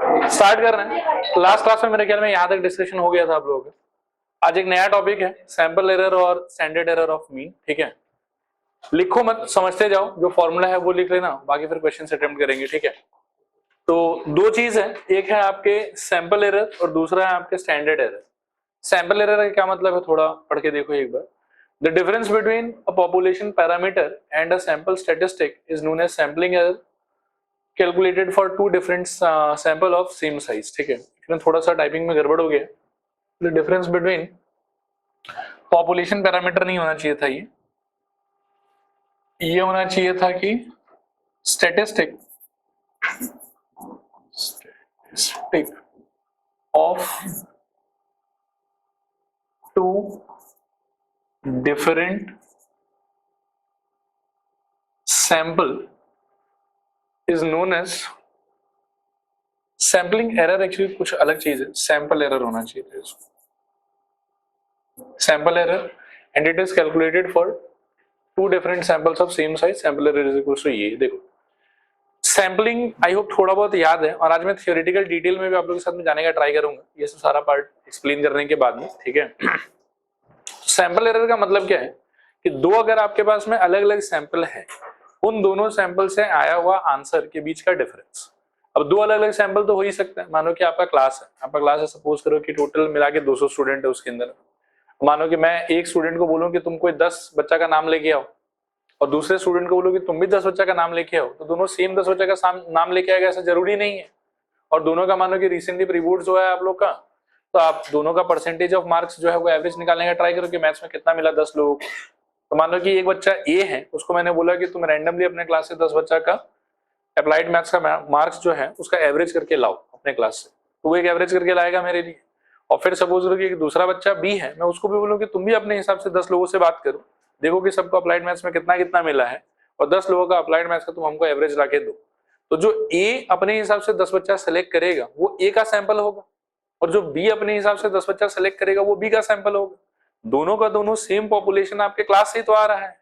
Start कर रहे हैं। लास्ट क्लास में मेरे ख्याल में यहाँ तक डिस्कशन हो गया था आप लोगों का। आज एक नया टॉपिक है सैंपल एरर और स्टैंडर्ड एरर ऑफ मीन। ठीक है, लिखो मत, समझते जाओ, जो फॉर्मूला है वो लिख लेना, बाकी फिर क्वेश्चन अटेम्प्ट करेंगे। ठीक है, तो दो चीज है, एक है आपके सैंपल एरर और दूसरा है आपके स्टैंडर्ड एरर। सैंपल एरर का क्या मतलब है थोड़ा पढ़ के देखो एक बार। The difference between a population parameter and a sample statistic is known as sampling error calculated for two different sample of same size. ठीक है, इसमें थोड़ा सा टाइपिंग में गड़बड़ हो गया। The difference between population parameter नहीं होना चाहिए था, ये होना चाहिए था कि statistic of two different sample is known as sampling error. Actually कुछ अलग चीज है, सैंपल एरर होना चाहिए था इसको, sample error, and it is calculated for two different samples of same size. Sample error is equal to ये। देखो सैंपलिंग आई होप थोड़ा बहुत याद है, और आज मैं थियोरेटिकल डिटेल में भी आप लोगों के साथ में जाने का ट्राई करूंगा, ये सब सारा पार्ट एक्सप्लेन करने के बाद में। ठीक है, सैंपल एरर का मतलब क्या है कि दो अगर आपके पास में अलग अलग सैंपल है, उन दोनों सैंपल से आया हुआ आंसर के बीच का डिफरेंस। अब दो अलग अलग सैंपल तो हो ही सकते हैं। मानो कि आपका क्लास है, आपका क्लास है, सपोज करो कि टोटल मिला के 200 स्टूडेंट है उसके अंदर। मानो कि मैं एक स्टूडेंट को बोलूं कि तुम कोई 10 बच्चा का नाम लेके आओ, और दूसरे स्टूडेंट को बोलो कि तुम भी 10 बच्चा का नाम लेके आओ, तो दोनों सेम 10 बच्चा का नाम लेके आएगा ऐसा जरूरी नहीं है। और दोनों का मानो कि रिसेंटली प्रीबोर्ड जो है आप लोग का, तो आप दोनों का परसेंटेज ऑफ मार्क्स जो है वो एवरेज निकालने का ट्राई करो कि मैथ्स में कितना मिला 10 लोगों को। तो मान लो कि एक बच्चा ए है, उसको मैंने बोला कि तुम रैंडमली अपने क्लास से 10 बच्चा का अप्लाइड मैथ्स का मार्क्स जो है उसका एवरेज करके लाओ अपने क्लास से, तो वो एक एवरेज करके लाएगा मेरे लिए। और फिर सपोज करो कि दूसरा बच्चा बी है, मैं उसको भी बोलूँ कि तुम भी अपने हिसाब से 10 लोगों से बात करो, देखो कि सबको अप्लाइड मैथ्स में कितना कितना मिला है, और 10 लोगों का अप्लाइड मैथ्स का तुम हमको एवरेज ला के दो। तो जो ए अपने हिसाब से 10 बच्चा सेलेक्ट करेगा वो ए का सैंपल होगा, और जो बी अपने हिसाब से 10 बच्चा सेलेक्ट करेगा वो बी का सैंपल होगा। दोनों का दोनों सेम पॉपुलेशन आपके क्लास से ही तो आ रहा है।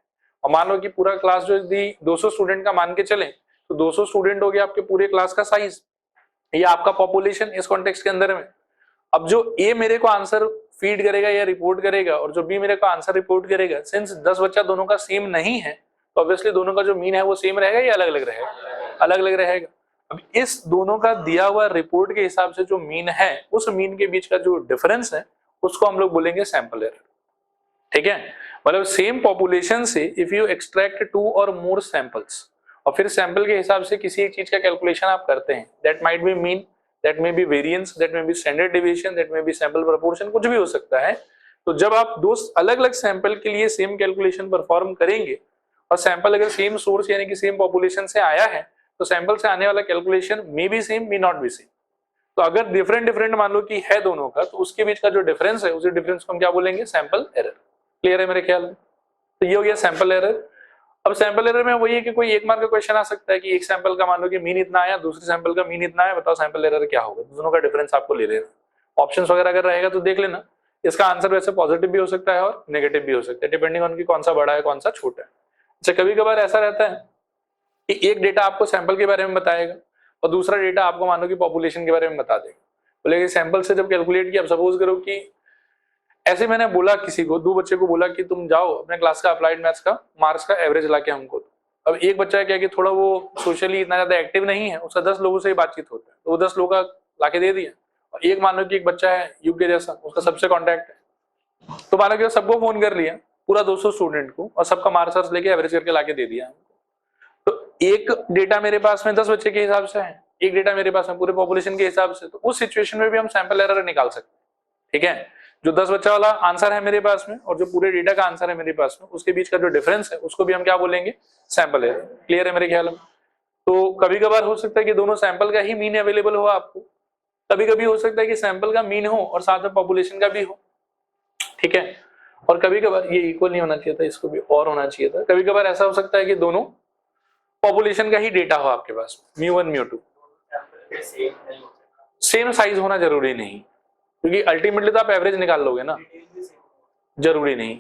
और मान लो कि पूरा क्लास जो 200 स्टूडेंट का मान के चले, तो 200 स्टूडेंट हो गया आपके पूरे क्लास का साइज, ये आपका पॉपुलेशन इस कॉन्टेक्स्ट के अंदर में। अब जो ए मेरे को आंसर फीड करेगा या रिपोर्ट करेगा, और जो बी मेरे को आंसर रिपोर्ट करेगा, सिंस 10 बच्चा दोनों का सेम नहीं है, तो ऑब्वियसली दोनों का जो मीन है वो सेम रहेगा या अलग अलग रहेगा? अलग अलग रहेगा। अब इस दोनों का दिया हुआ रिपोर्ट के हिसाब से जो मीन है, उस मीन के बीच का जो डिफरेंस है उसको हम लोग बोलेंगे सैंपल एरर। ठीक है, मतलब सेम पॉपुलेशन से इफ यू एक्सट्रैक्ट 2 और मोर सैंपल्स, और फिर सैंपल के हिसाब से किसी एक चीज का कैलकुलेशन आप करते हैं, that might be mean, that may be variance, that may be standard deviation, that may be sample proportion, कुछ भी हो सकता है। तो जब आप दो अलग अलग सैंपल के लिए सेम कैलकुलेशन परफॉर्म करेंगे, और सैंपल अगर सेम सोर्स यानी कि सेम पॉपुलेशन से आया है, तो सैंपल से आने वाला calculation may be same, may not be same. तो अगर डिफरेंट डिफरेंट मान लो कि है दोनों का, तो उसके बीच का जो डिफरेंस है उसी डिफरेंस को हम क्या बोलेंगे? Sample error. क्लियर है मेरे ख्याल में? तो ये हो गया सैंपल एरर। अब सैंपल एरर में वही है कि कोई एक मार्क का क्वेश्चन आ सकता है कि एक सैंपल का मान लो कि मीन इतना आया, दूसरे सैंपल का मीन इतना आया, बताओ सैंपल एरर क्या होगा? दोनों का डिफरेंस आपको ले लेना। ऑप्शंस वगैरह अगर रहेगा तो देख लेना, इसका आंसर वैसे पॉजिटिव भी हो सकता है और नेगेटिव भी हो सकता है, डिपेंडिंग ऑन कि कौन सा बड़ा है कौन सा छोटा है। अच्छा, कभी कभार ऐसा रहता है कि एक डेटा आपको सैंपल के बारे में बताएगा और दूसरा डेटा आपको मानो कि पॉपुलेशन के बारे में बता देगा। बोले सैंपल से जब कैलकुलेट किया, अब सपोज करो कि ऐसे मैंने बोला किसी को, 2 बच्चे को बोला कि तुम जाओ अपने क्लास का अप्लाइड मैथ्स का मार्क्स का एवरेज लाके हमको दो। अब एक बच्चा क्या कि थोड़ा वो सोशली इतना ज्यादा एक्टिव नहीं है, उसका 10 लोगों से ही बातचीत होता है, तो वो 10 लोगों का लाके दे दिया। और एक मानो कि एक बच्चा है युग के जैसा, उसका सबसे कॉन्टैक्ट है, तो मानो कि सबको फोन कर लिया पूरा 200 स्टूडेंट को, और सबका मार्क्स लेके एवरेज करके लाके दे दिया। तो एक डेटा मेरे पास में 10 बच्चे के हिसाब से है, एक डेटा मेरे पास में पूरे पॉपुलेशन के हिसाब से, तो उस सिचुएशन में भी हम सैंपल एरर निकाल सकते हैं। ठीक है, जो 10 बच्चा वाला आंसर है मेरे पास में और जो पूरे डेटा का आंसर है मेरे पास में, उसके बीच का जो डिफरेंस है उसको भी हम क्या बोलेंगे? Sample error. क्लियर है मेरे ख्याल में? तो कभी कभार हो सकता है कि दोनों सैंपल का ही मीन अवेलेबल हो आपको, कभी कभी हो सकता है कि सैंपल का मीन हो और साथ में पॉपुलेशन का भी हो। ठीक है, और कभी कभार ये इक्वल नहीं होना चाहिए था, इसको भी और होना चाहिए था। कभी कभार ऐसा हो सकता है कि दोनों पॉपुलेशन का ही डेटा हो आपके पास, μ1 μ2। सेम साइज होना जरूरी नहीं, क्योंकि अल्टीमेटली तो आप एवरेज निकाल लोगे ना, जरूरी नहीं।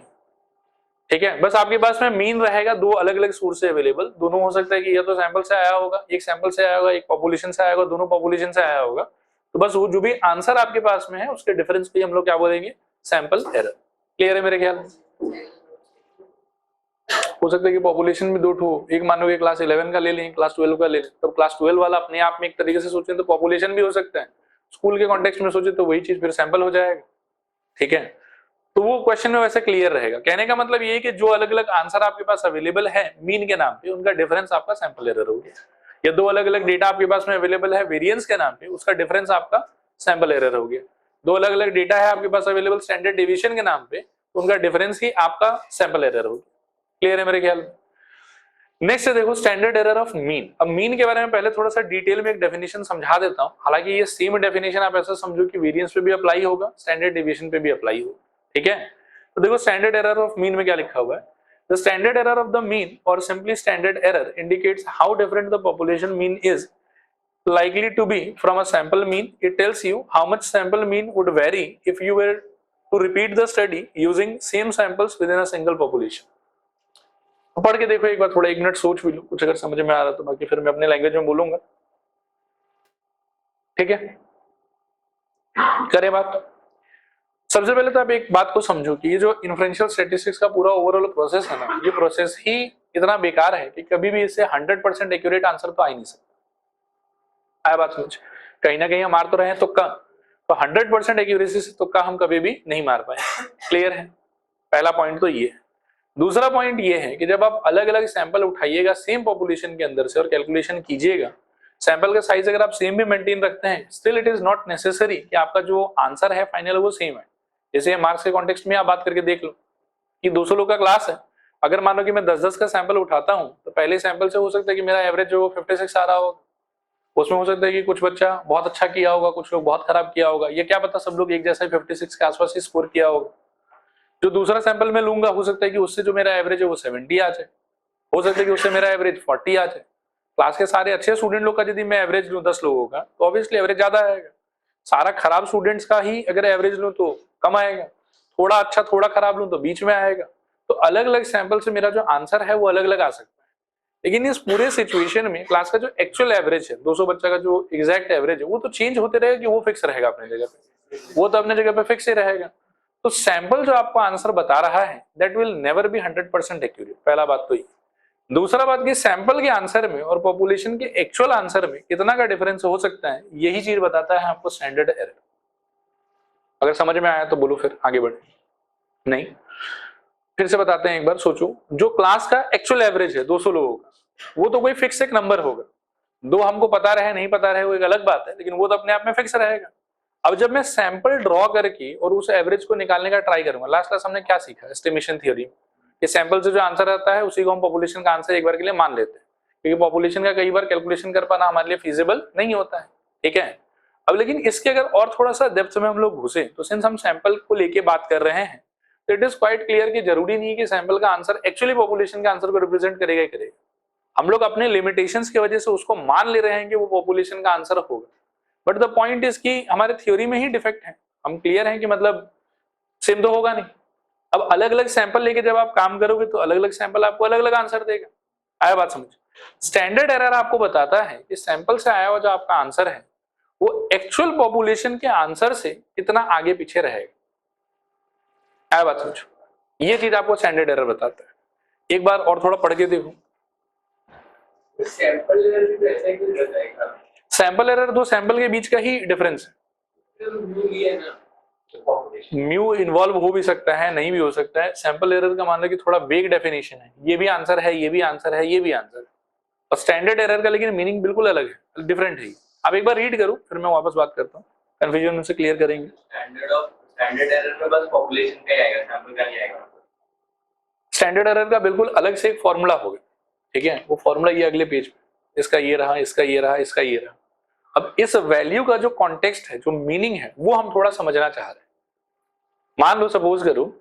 ठीक है, बस आपके पास में मीन रहेगा, दो अलग अलग सोर्स से अवेलेबल, दोनों हो सकता है कि या तो सैंपल से आया होगा, एक सैंपल से आया होगा, एक पॉपुलेशन से आया होगा, दोनों पॉपुलेशन से आया होगा, तो बस वो जो भी आंसर आपके पास में है उसके डिफरेंस पे हम लोग क्या बोलेंगे, सैंपल एरर। क्लियर है मेरे ख्याल में? हो सकता है कि पॉपुलेशन में दो ठो, एक मानो कि क्लास 11 का ले लें, क्लास 12 का ले लें, तो क्लास 12 वाला अपने आप में एक तरीके से सोचें तो पॉपुलेशन भी हो सकता है, स्कूल के कॉन्टेक्स्ट में सोचे तो वही चीज फिर सैंपल हो जाएगा। ठीक है, तो वो क्वेश्चन में वैसे क्लियर रहेगा। कहने का मतलब ये है कि जो अलग अलग आंसर आपके पास अवेलेबल है मीन के नाम पे, उनका डिफरेंस आपका सैंपल एरर हो गया। या दो अलग अलग डेटा आपके पास में अवेलेबल है वेरिएंस के नाम पे, उसका डिफरेंस आपका सैंपल एरर हो गया। दो अलग अलग डेटा है आपके पास अवेलेबल स्टैंडर्ड डेविएशन के नाम पे, उनका डिफरेंस ही आपका सैंपल एरर हो गया। क्लियर है मेरे ख्याल में? नेक्स्ट देखो स्टैंडर्ड एरर ऑफ मीन। अब मीन के बारे में पहले थोड़ा सा डिटेल में एक डेफिनेशन समझा देता हूं, हालांकि ये सेम डेफिनेशन आप ऐसा समझो कि वेरिएंस पे भी अप्लाई होगा, स्टैंडर्ड डेविएशन पे भी अप्लाई होगा। ठीक है, तो देखो स्टैंडर्ड एरर ऑफ मीन में क्या लिखा हुआ है, the standard error of the mean और simply standard error indicates how different the population mean is likely to be from a sample mean. It tells you how much sample mean would vary if you were to repeat the study using same samples within a single population. पढ़ के देखो एक बार, थोड़ा एक minute सोच भी लो, कुछ अगर समझ में आ रहा तो बाकी फिर मैं अपने लैंग्वेज में बोलूंगा। ठीक है, करें बात। सबसे पहले तो आप एक बात को समझो कि ये जो इन्फ्रेंशियल स्टैटिस्टिक्स का पूरा ओवरऑल प्रोसेस है ना, ये प्रोसेस ही इतना बेकार है कि कभी भी इससे 100% एक्यूरेट आंसर तो आ ही नहीं सकता। आया बात समझ? कहीं ना कहीं हम मार तो रहे हैं तुक्का, तो 100% एक्यूरेसी से तुक्का हम कभी भी नहीं मार पाए। क्लियर है? पहला पॉइंट तो ये है। दूसरा पॉइंट ये है कि जब आप अलग अलग सैंपल उठाइएगा सेम पॉपुलेशन के अंदर से और कैलकुलेशन कीजिएगा, सैंपल का साइज अगर आप सेम भी मेंटेन रखते हैं, still it is not necessary कि आपका जो आंसर है फाइनल वो सेम है। जैसे मार्क्स के कॉन्टेक्स्ट में आप बात करके देख लो कि 200 लोग का क्लास है, अगर मानो कि मैं 10-10 का सैंपल उठाता हूं तो पहले सैंपल से हो सकता है कि मेरा एवरेज जो 56 आ रहा होगा, उसमें हो सकता है कि कुछ बच्चा बहुत अच्छा किया होगा, कुछ लोग बहुत खराब किया होगा, ये क्या पता सब लोग एक जैसा 56 के आसपास ही स्कोर किया होगा। जो दूसरा सैंपल मैं लूंगा हो सकता है कि उससे जो मेरा एवरेज है वो 70 आ जाए, हो सकता है कि उससे मेरा एवरेज 40 आ जाए। क्लास के सारे अच्छे स्टूडेंट लोग का यदि मैं एवरेज लूं 10 लोगों का तो ऑब्वियसली एवरेज ज्यादा आएगा। सारा खराब स्टूडेंट्स का ही अगर एवरेज लूं तो कम आएगा, थोड़ा अच्छा थोड़ा खराब लूं तो बीच में आएगा। तो अलग अलग सैंपल से मेरा जो आंसर है वो अलग अलग आ सकता है। लेकिन इस पूरे सिचुएशन में क्लास का जो एक्चुअल एवरेज है, 200 बच्चा का जो एग्जैक्ट एवरेज है, वो तो चेंज होते रहेगा कि वो फिक्स रहेगा अपने जगह पे, वो तो अपने जगह पे फिक्स ही रहेगा। तो सैंपल जो आपको आंसर बता रहा है that will never be 100% accurate. पहला बात तो ये। दूसरा बात कि सैंपल के आंसर में और पॉपुलेशन के एक्चुअल आंसर में कितना का डिफरेंस हो सकता है, यही चीज बताता है आपको स्टैंडर्ड एरर। अगर समझ में आया तो बोलो फिर आगे बढ़े। नहीं, फिर से बताते हैं एक बार, सोचो जो क्लास का एक्चुअल एवरेज है 200 लोगों का, वो तो कोई फिक्स एक नंबर होगा। दो हमको पता रहे नहीं पता रहे वो एक अलग बात है, लेकिन वो तो अपने आप में फिक्स रहेगा। अब जब मैं सैंपल ड्रॉ करके और उस एवरेज को निकालने का ट्राई करूंगा, लास्ट क्लास हमने क्या सीखा एस्टिमेशन थ्योरी, कि सैंपल से जो आंसर आता है उसी को हम पॉपुलेशन का आंसर एक बार के लिए मान लेते हैं, क्योंकि पॉपुलेशन का कई बार कैलकुलेशन कर पाना हमारे लिए फीजिबल नहीं होता है। ठीक है, अब लेकिन इसके अगर और थोड़ा सा डेप्थ में हम लोग घुसे तो सिंस हम सैंपल को लेके बात कर रहे हैं तो इट इज क्वाइट क्लियर कि जरूरी नहीं है कि सैंपल का आंसर एक्चुअली पॉपुलेशन के आंसर को रिप्रेजेंट करेगा ही करेगा। हम लोग अपने लिमिटेशंस की वजह से उसको मान ले रहे हैं कि वो पॉपुलेशन का आंसर होगा, बट द पॉइंट इज कि हमारे थ्योरी में ही डिफेक्ट है। हम क्लियर हैं कि मतलब सेम तो होगा नहीं। अब अलग अलग सैंपल लेके जब आप काम करोगे तो अलग अलग सैंपल आपको अलग अलग आंसर देगा। आया बात समझ? स्टैंडर्ड एरर आपको बताता है कि सैंपल से आया हुआ जो आपका आंसर है वो एक्चुअल पॉपुलेशन के आंसर से कितना आगे पीछे रहेगा। आया बात समझ? ये चीज आपको स्टैंडर्ड एरर बताता है। एक बार और थोड़ा पढ़ के देखो। सैंपल एरर भी तो ऐसा ही कुछ रहता है क्या? सैंपल एरर दो सैंपल के बीच का ही डिफरेंस है। म्यू इन्वॉल्व हो भी सकता है, नहीं भी हो सकता है। सैंपल एरर का मान लो कि थोड़ा वेग डेफिनेशन है, ये भी आंसर है, ये भी आंसर है, ये भी आंसर है। और स्टैंडर्ड एरर का लेकिन मीनिंग बिल्कुल अलग है, डिफरेंट है। आप एक बार रीड करो फिर मैं वापस बात करता हूँ, कंफ्यूजन से क्लियर करेंगे। स्टैंडर्ड एरर में बस पॉपुलेशन का ही आएगा, सैंपल का नहीं आएगा। स्टैंडर्ड एरर का बिल्कुल अलग से एक फॉर्मूला होगा। ठीक है, वो फॉर्मूला ये अगले पेज पे, इसका ये रहा, इसका ये रहा, इसका ये रहा। अब इस वैल्यू का जो कॉन्टेक्स्ट है, जो मीनिंग है, वो हम थोड़ा समझना चाह रहे हैं। मान लो सपोज करो,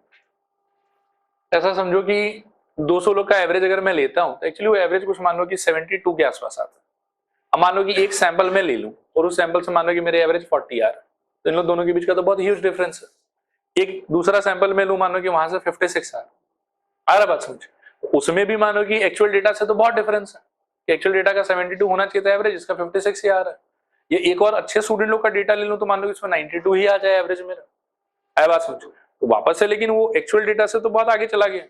ऐसा समझो कि 200 लोग का एवरेज अगर मैं लेता हूं तो एक्चुअली वो एवरेज कुछ मान लो कि 72 के आसपास आता है। अब मान लो कि एक सैंपल मैं ले लूं और उस सैंपल से मान लो कि मेरे एवरेज 40 आ रहा है, तो इन लोग दोनों के बीच का तो बहुत ह्यूज डिफरेंस है। एक दूसरा सैंपल मैं लूं, मान लो कि वहां से 56 आ रहा बात समझ, उसमें भी मानो कि एक्चुअल डेटा से तो बहुत डिफरेंस है। एक्चुअल डेटा का 72 होना चाहिए था एवरेज, इसका 56 ही आ रहा है। ये एक और अच्छे स्टूडेंट लोग का डेटा ले लूं तो मान लो इसमें 92 ही आ जाए एवरेज मेरा, है बात समझो, तो वापस से लेकिन वो एक्चुअल डेटा से तो बहुत आगे चला गया,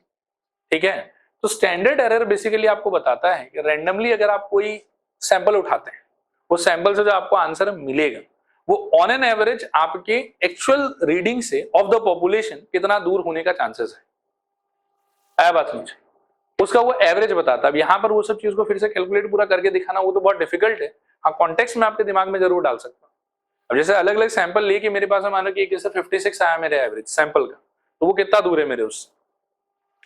ठीक है। तो स्टैंडर्ड एरर बेसिकली आपको बताता है कि रैंडमली अगर आप कोई सैंपल उठाते हैं, वो सैंपल से जो आपको आंसर मिलेगा वो ऑन एन एवरेज आपके एक्चुअल रीडिंग से ऑफ द पॉपुलेशन कितना दूर होने का चांसेस है बात समझ, उसका वो एवरेज बताता है। अब यहाँ पर वो सब चीज को फिर से कैलकुलेट पूरा करके दिखाना वो तो बहुत डिफिकल्ट है, हाँ कॉन्टेक्स्ट में आपके दिमाग में जरूर डाल सकता हूँ। अब जैसे अलग अलग सैंपल लेके मेरे पास मानो कि एक 56 आया मेरे एवरेज सैंपल का, तो वो कितना दूर है मेरे उससे,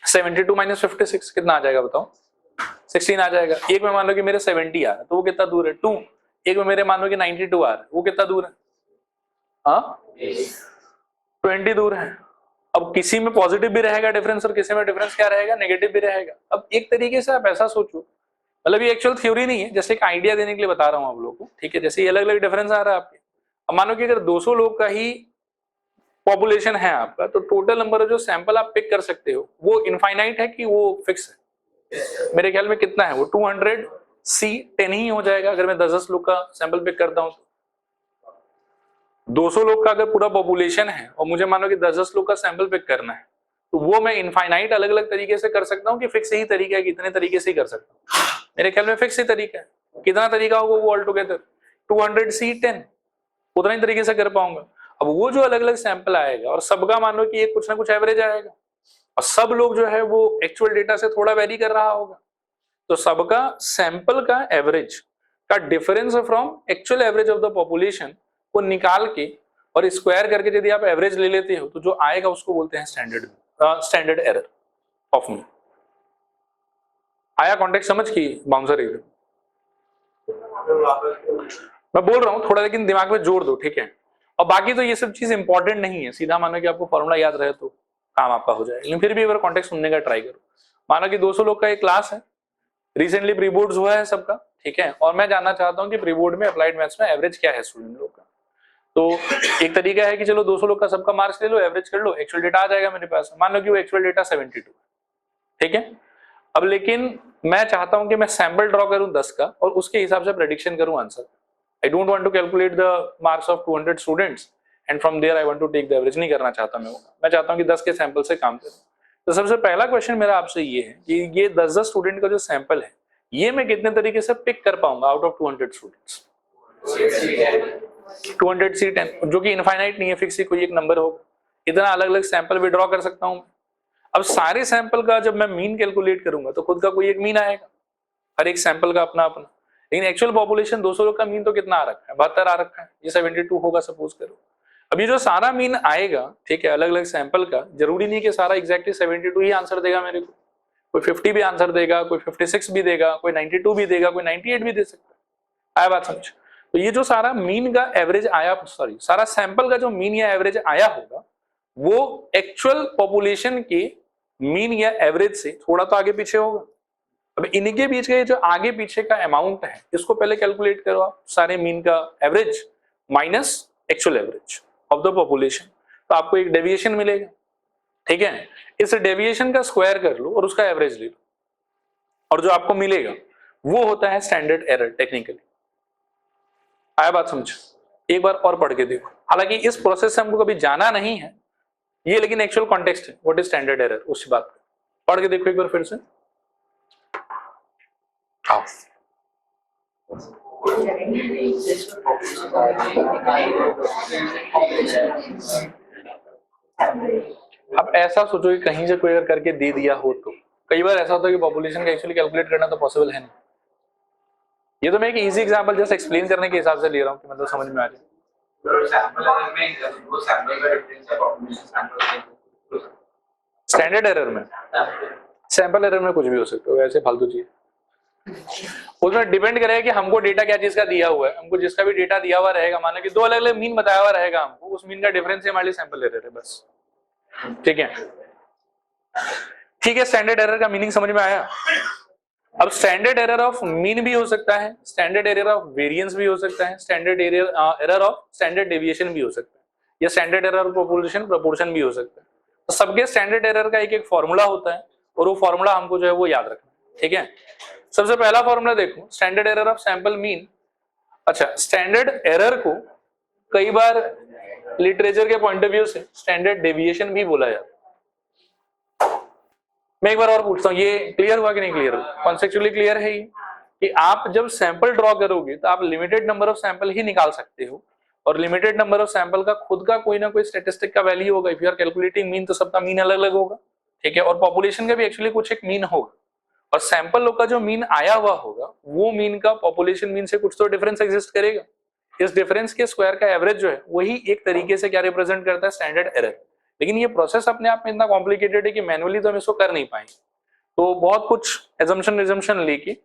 72 माइनस 56 कितना आ जाएगा बताओ, 16 आ जाएगा। एक में मान लो कि मेरे 70 आ रहा है तो वो कितना दूर है 2, एक में मेरे मान लो कि 92 आ रहा है वो कितना दूर है, हाँ 20 दूर है। अब किसी में पॉजिटिव भी रहेगा डिफरेंस और किसी में डिफरेंस क्या रहेगा, नेगेटिव भी रहेगा। अब एक तरीके से आप ऐसा सोचो, मतलब ये एक्चुअल थ्योरी नहीं है, जैसे एक आइडिया देने के लिए बता रहा हूं आप लोगों को, ठीक है। जैसे ये अलग अलग डिफरेंस आ रहा है आपके, अब मानो कि अगर 200 लोग का ही पॉपुलेशन है आपका, तो टोटल नंबर जो सैंपल आप पिक कर सकते हो वो इनफाइनाइट है कि वो फिक्स है, मेरे ख्याल में कितना है वो 200C10 ही हो जाएगा अगर मैं 10-10 लोग का सैंपल पिक करता हूं। 200 लोग का अगर पूरा पॉपुलेशन है और मुझे मानो कि 10-10 लोग का सैंपल पिक करना है, तो वो मैं इनफाइनाइट अलग अलग तरीके से कर सकता हूँ कि फिक्स ही तरीका है, कितने तरीके से ही कर सकता हूँ, मेरे ख्याल में फिक्स ही तरीका है। कितना तरीका होगा वो ऑल टुगेदर 200C10, उतना ही तरीके से कर पाऊंगा। अब वो जो अलग अलग सैंपल आएगा और सबका मान लो कि एक कुछ ना कुछ एवरेज आएगा और सब लोग जो है वो एक्चुअल डेटा से थोड़ा वेरी कर रहा होगा, तो सबका सैंपल का एवरेज का difference from actual average of the population को निकाल के और स्क्वायर करके यदि आप एवरेज ले लेते हो तो जो आएगा उसको बोलते हैं स्टैंडर्ड एरर ऑफ मीन। आया कॉन्टेक्स्ट समझ की बाउंसर एकदम, मैं बोल रहा हूं थोड़ा लेकिन दिमाग में जोड़ दो, ठीक है। और बाकी तो ये सब चीज इंपॉर्टेंट नहीं है, सीधा मानो कि आपको फॉर्मूला याद रहे तो काम आपका हो जाए, लेकिन फिर भी एक बार कॉन्टेक्स्ट सुनने का ट्राई करो। मानो कि 200 लोग का एक क्लास है, रिसेंटली प्री बोर्ड्स हुआ है सबका, ठीक है, और मैं जानना चाहता हूं कि प्री बोर्ड में अप्लाइड मैथ्स में एवरेज क्या है स्टूडेंट लोग का। तो एक तरीका है कि चलो 200 लोग का सबका मार्क्स ले लो, एवरेज कर लो, एक्चुअल डेटा आ जाएगा मेरे पास। मान लो कि वो एक्चुअल डेटा 72 है, ठीक है। अब लेकिन मैं चाहता हूं कि मैं सैंपल ड्रॉ करूं 10 का और उसके हिसाब से प्रेडिक्शन करूं answer. I don't want to calculate the marks of 200 students and from there I want to take the average, नहीं करना चाहता मैं चाहता हूं कि 10 के सैंपल से काम करूं। तो सबसे पहला क्वेश्चन मेरा आपसे ये है कि ये 10-10 स्टूडेंट का जो सैंपल है ये मैं कितने तरीके से पिक कर पाऊंगा आउट ऑफ 200 स्टूडेंट्स। 200C10 जो कि इनफाइनाइट नहीं है, फिक्स ही कोई एक नंबर होगा, इतना अलग अलग सैंपल विड्रॉ कर सकता हूं। अब सारे सैंपल का जब मैं मीन कैलकुलेट करूंगा तो खुद का कोई एक मीन आएगा, हर एक सैंपल का अपना अपना। लेकिन एक्चुअल पॉपुलेशन 200 लोग का मीन तो कितना आ रखा है, 72 आ रखा है, ये 72 होगा सपोज करो। अभी जो सारा मीन आएगा, ठीक है, अलग अलग सैंपल का, जरूरी नहीं कि सारा एग्जैक्टली 72 ही आंसर देगा मेरे को, कोई 50 भी आंसर देगा, कोई 56 भी देगा, कोई 92 भी देगा, कोई 98 भी दे सकता है। आया बात समझ। तो ये जो सारा मीन का एवरेज आया, सॉरी सारा सैंपल का जो मीन या एवरेज आया होगा वो एक्चुअल पॉपुलेशन के मीन या एवरेज से थोड़ा तो आगे पीछे होगा। अब इनके बीच का जो आगे पीछे का अमाउंट है इसको पहले कैलकुलेट करो आप, सारे मीन का average minus actual average of the population, तो आपको एक डेविएशन मिलेगा, ठीक है। इस डेविएशन का स्क्वायर कर लो और उसका एवरेज ले लो और जो आपको मिलेगा वो होता है स्टैंडर्ड एरर टेक्निकली। आया बात समझ। एक बार और पढ़ के देखो, हालांकि इस प्रोसेस से हमको कभी जाना नहीं है ये, लेकिन एक्चुअल कॉन्टेक्स्ट है व्हाट इज स्टैंडर्ड एरर, उसी बात पढ़ के देखो एक बार फिर से। आओ अब ऐसा सोचो कि कहीं से कोई अगर करके दे दिया हो, तो कई बार ऐसा होता है कि पॉपुलेशन का एक्चुअली कैलकुलेट करना तो पॉसिबल है नहीं। ये तो मैं एक इजी एग्जांपल जस्ट एक्सप्लेन करने के हिसाब से ले रहा हूँ कि मतलब समझ में आ जाए। स्टैंडर्ड एरर में, सैंपल एरर में कुछ भी हो सकता है, वैसे फालतू चीज। उसमें डिपेंड करेगा कि हमको डेटा क्या चीज का दिया हुआ है। हमको जिसका भी डेटा दिया हुआ रहेगा, माना कि 2 अलग अलग मीन बताया हुआ रहेगा हमको, उस मीन का डिफरेंस हमारे लिए सैंपल एरर है बस, ठीक है। ठीक है, स्टैंडर्ड एरर का मीनिंग समझ में आया। अब स्टैंडर्ड एरर ऑफ मीन भी हो सकता है, स्टैंडर्ड एरर ऑफ वेरिएंस भी हो सकता है, standard error of standard deviation भी हो सकता है, या स्टैंडर्ड एरर ऑफ प्रोपोर्शन भी हो सकता है। तो सबके स्टैंडर्ड एरर का एक एक फॉर्मूला होता है और वो फॉर्मूला हमको जो है वो याद रखना है, ठीक है। सबसे पहला फॉर्मूला देखो, standard error of sample mean अच्छा, स्टैंडर्ड एरर को कई बार लिटरेचर के पॉइंट ऑफ व्यू से स्टैंडर्ड डेविएशन भी बोला जाता है। मैं एक बार और पूछता हूँ, ये क्लियर हुआ कि नहीं क्लियर हुआ? कॉन्सेप्चुअली क्लियर है ये कि आप जब सैंपल ड्रॉ करोगे तो आप लिमिटेड नंबर ऑफ सैंपल ही निकाल सकते हो, और लिमिटेड नंबर ऑफ सैंपल का खुद का कोई ना कोई स्टैटिस्टिक का वैल्यू होगा। If you are calculating mean तो सबका मीन अलग अलग होगा, ठीक है। और पॉपुलेशन का भी एक्चुअली कुछ एक मीन होगा, और सैंपल लोग का जो मीन आया हुआ होगा वो मीन का पॉपुलेशन मीन से कुछ तो डिफरेंस एग्जिस्ट करेगा। इस डिफरेंस के स्क्वायर का एवरेज जो है वही एक तरीके से क्या रिप्रेजेंट करता है, स्टैंडर्ड एरर। लेकिन ये प्रोसेस अपने आप में इतना कॉम्प्लिकेटेड है कि मैनुअली तो हम इसको कर नहीं पाएंगे, तो बहुत कुछ एजम्पशन लेके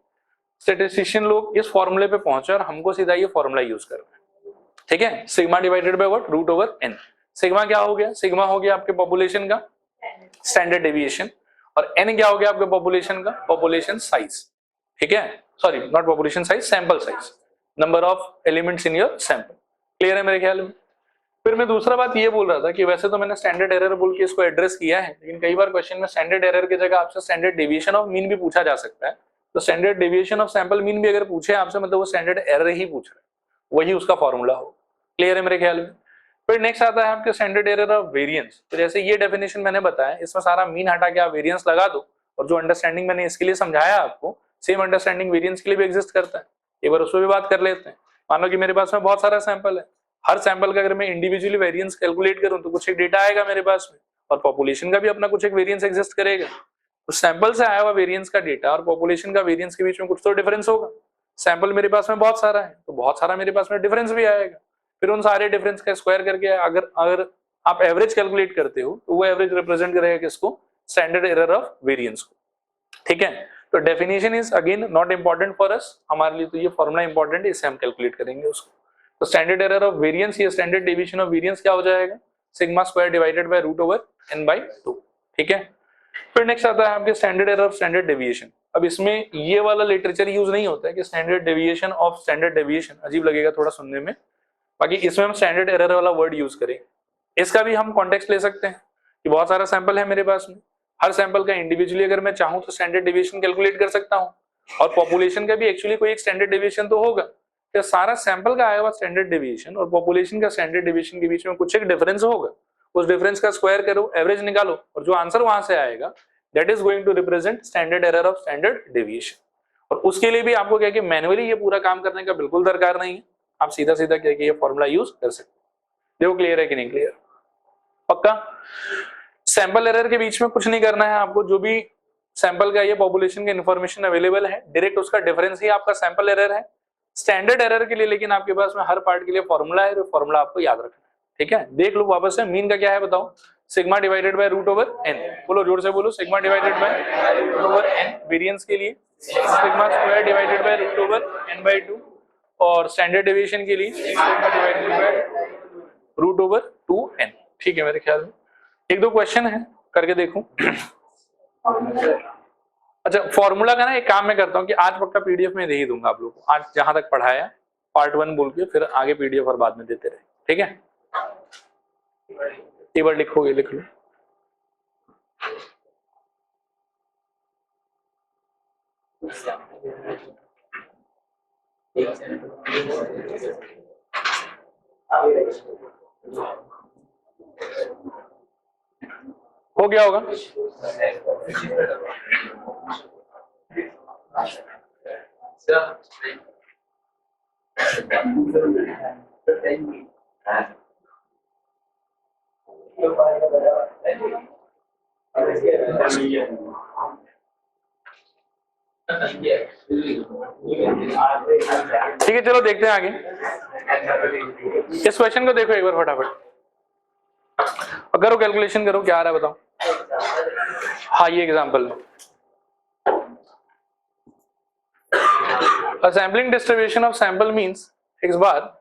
स्टैटिस्टिशियन लोग इस फॉर्मूले पे पहुंचे और हमको सीधा ये फॉर्मूला यूज करना है, ठीक है। Sigma divided by what, root over n. Sigma क्या हो गया? सिग्मा हो गया आपके पॉपुलेशन का स्टैंडर्ड डेविएशन, और एन क्या हो गया आपके पॉपुलेशन का पॉपुलेशन साइज, ठीक है। Sorry, not population size, sample size, number of elements in your sample. Clear है मेरे ख्याल में? फिर मैं दूसरा बात ये बोल रहा था कि वैसे तो मैंने स्टैंडर्ड एरर बोल के इसको एड्रेस किया है, लेकिन कई बार क्वेश्चन में स्टैंडर्ड एरर की जगह आपसे स्टैंडर्ड डेविएशन ऑफ मीन भी पूछा जा सकता है। तो standard deviation of sample mean भी अगर पूछे आपसे, मतलब वो स्टैंडर्ड एरर ही पूछ रहा है, वही उसका फॉर्मूला हो। क्लियर है मेरे ख्याल में? फिर नेक्स्ट आता है आपके स्टैंडर्ड एरर ऑफ वेरिएंस। तो जैसे ये डेफिनेशन मैंने बताया, इसमें सारा मीन हटा के आप वेरिएंस लगा दो, और जो अंडरस्टैंडिंग मैंने इसके लिए समझाया आपको, सेम अंडरस्टैंडिंग वेरिएंस के लिए भी एग्जिस्ट करता है। एक बार उस पर भी बात कर लेते हैं। मान लो कि मेरे पास में बहुत सारा सैंपल है, हर सैंपल का अगर मैं इंडिविजुअली वेरिएंस कैलकुलेट करूं तो कुछ एक डेटा आएगा मेरे पास में, और पॉपुलेशन का भी अपना कुछ एक वेरिएंस एग्जिस्ट करेगा। तो सैंपल से आया हुआ वेरिएंस का डेटा और पॉपुलेशन का वेरिएंस के बीच में कुछ तो डिफरेंस होगा। सैंपल मेरे पास में बहुत सारा है, तो बहुत सारा मेरे पास में डिफरेंस भी आएगा। फिर उन सारे डिफरेंस का स्क्वायर करके अगर अगर आप एवरेज कैलकुलेट करते हो तो वो एवरेज रिप्रेजेंट करेगा किसको? स्टैंडर्ड एरर ऑफ वेरिएंस को, ठीक है। तो definition is again not important for us, हमारे लिए तो ये फॉर्मूला इंपॉर्टेंट है, इससे हम कैलकुलेट करेंगे उसको। तो स्टैंडर्ड एरर ऑफ वेरिएंस या स्टैंडर्ड डेविएशन ऑफ वेरिएंस क्या हो जाएगा? Sigma square divided by root over n by 2, ठीक है। फिर नेक्स्ट आता है आपके standard error of standard deviation. अब इसमें ये वाला लिटरेचर यूज नहीं होता है कि standard deviation of standard deviation, अजीब लगेगा थोड़ा सुनने में, बाकी इसमें हम स्टैंडर्ड एरर वाला वर्ड यूज करें। इसका भी हम कॉन्टेक्स्ट ले सकते हैं कि बहुत सारा सैंपल है मेरे पास में, हर सैंपल का इंडिविजुअली अगर मैं चाहूं तो स्टैंडर्ड डेविएशन कैलकुलेट कर सकता हूं, और पॉपुलेशन का भी एक्चुअली कोई एक स्टैंडर्ड डेविएशन तो होगा। तो सारा सैंपल का आया हुआ स्टैंडर्ड डेविएशन और पॉपुलेशन का स्टैंडर्ड डेविएशन के बीच में कुछ एक डिफरेंस होगा, उस डिफरेंस का स्क्वायर करो, एवरेज निकालो, और जो आंसर वहां से आएगा that is going to represent standard error of standard deviation. और उसके लिए भी आपको क्या कि मैनुअली ये पूरा काम करने का बिल्कुल दरकार नहीं है, आप सीधा सीधा क्या कि ये फॉर्मूला यूज कर सकते हैं। देखो क्लियर है कि नहीं क्लियर? पक्का? सैंपल एरर के बीच में कुछ नहीं करना है आपको, जो भी सैंपल का ये पॉपुलेशन का इंफॉर्मेशन अवेलेबल है डायरेक्ट उसका डिफरेंस ही आपका सैंपल एरर है। स्टैंडर्ड एरर के लिए लेकिन आपके पास में हर पार्ट के लिए फॉर्मूला है, तो फॉर्मूला आपको याद रखना है, ठीक है। देख लो वापस से, मीन का क्या है बताओ? Sigma divided by root over n. बोलो जोर से बोलो, sigma divided by root over n variance के लिए, sigma square divided by root over n by 2, और स्टैंडर्ड डेविएशन के लिए sigma divided by root over 2n, ठीक है। मेरे ख्याल में एक दो क्वेश्चन है, करके देखूं। अच्छा, फॉर्मूला का ना एक काम मैं करता हूं कि आज पक्का पीडीएफ में दे ही दूंगा आप लोगों को, आज जहां तक पढ़ाया पार्ट 1 बोल के, फिर आगे पीडीएफ और बाद में देते रहे, ठीक है। एक बार लिखोगे, लिख लो। हो गया होगा? ठीक है, चलो देखते हैं आगे। इस क्वेश्चन को देखो एक बार फटाफट, और करो कैलकुलेशन करो, क्या आ रहा है बताओ। हाँ, ये example, a sampling distribution of sample means x bar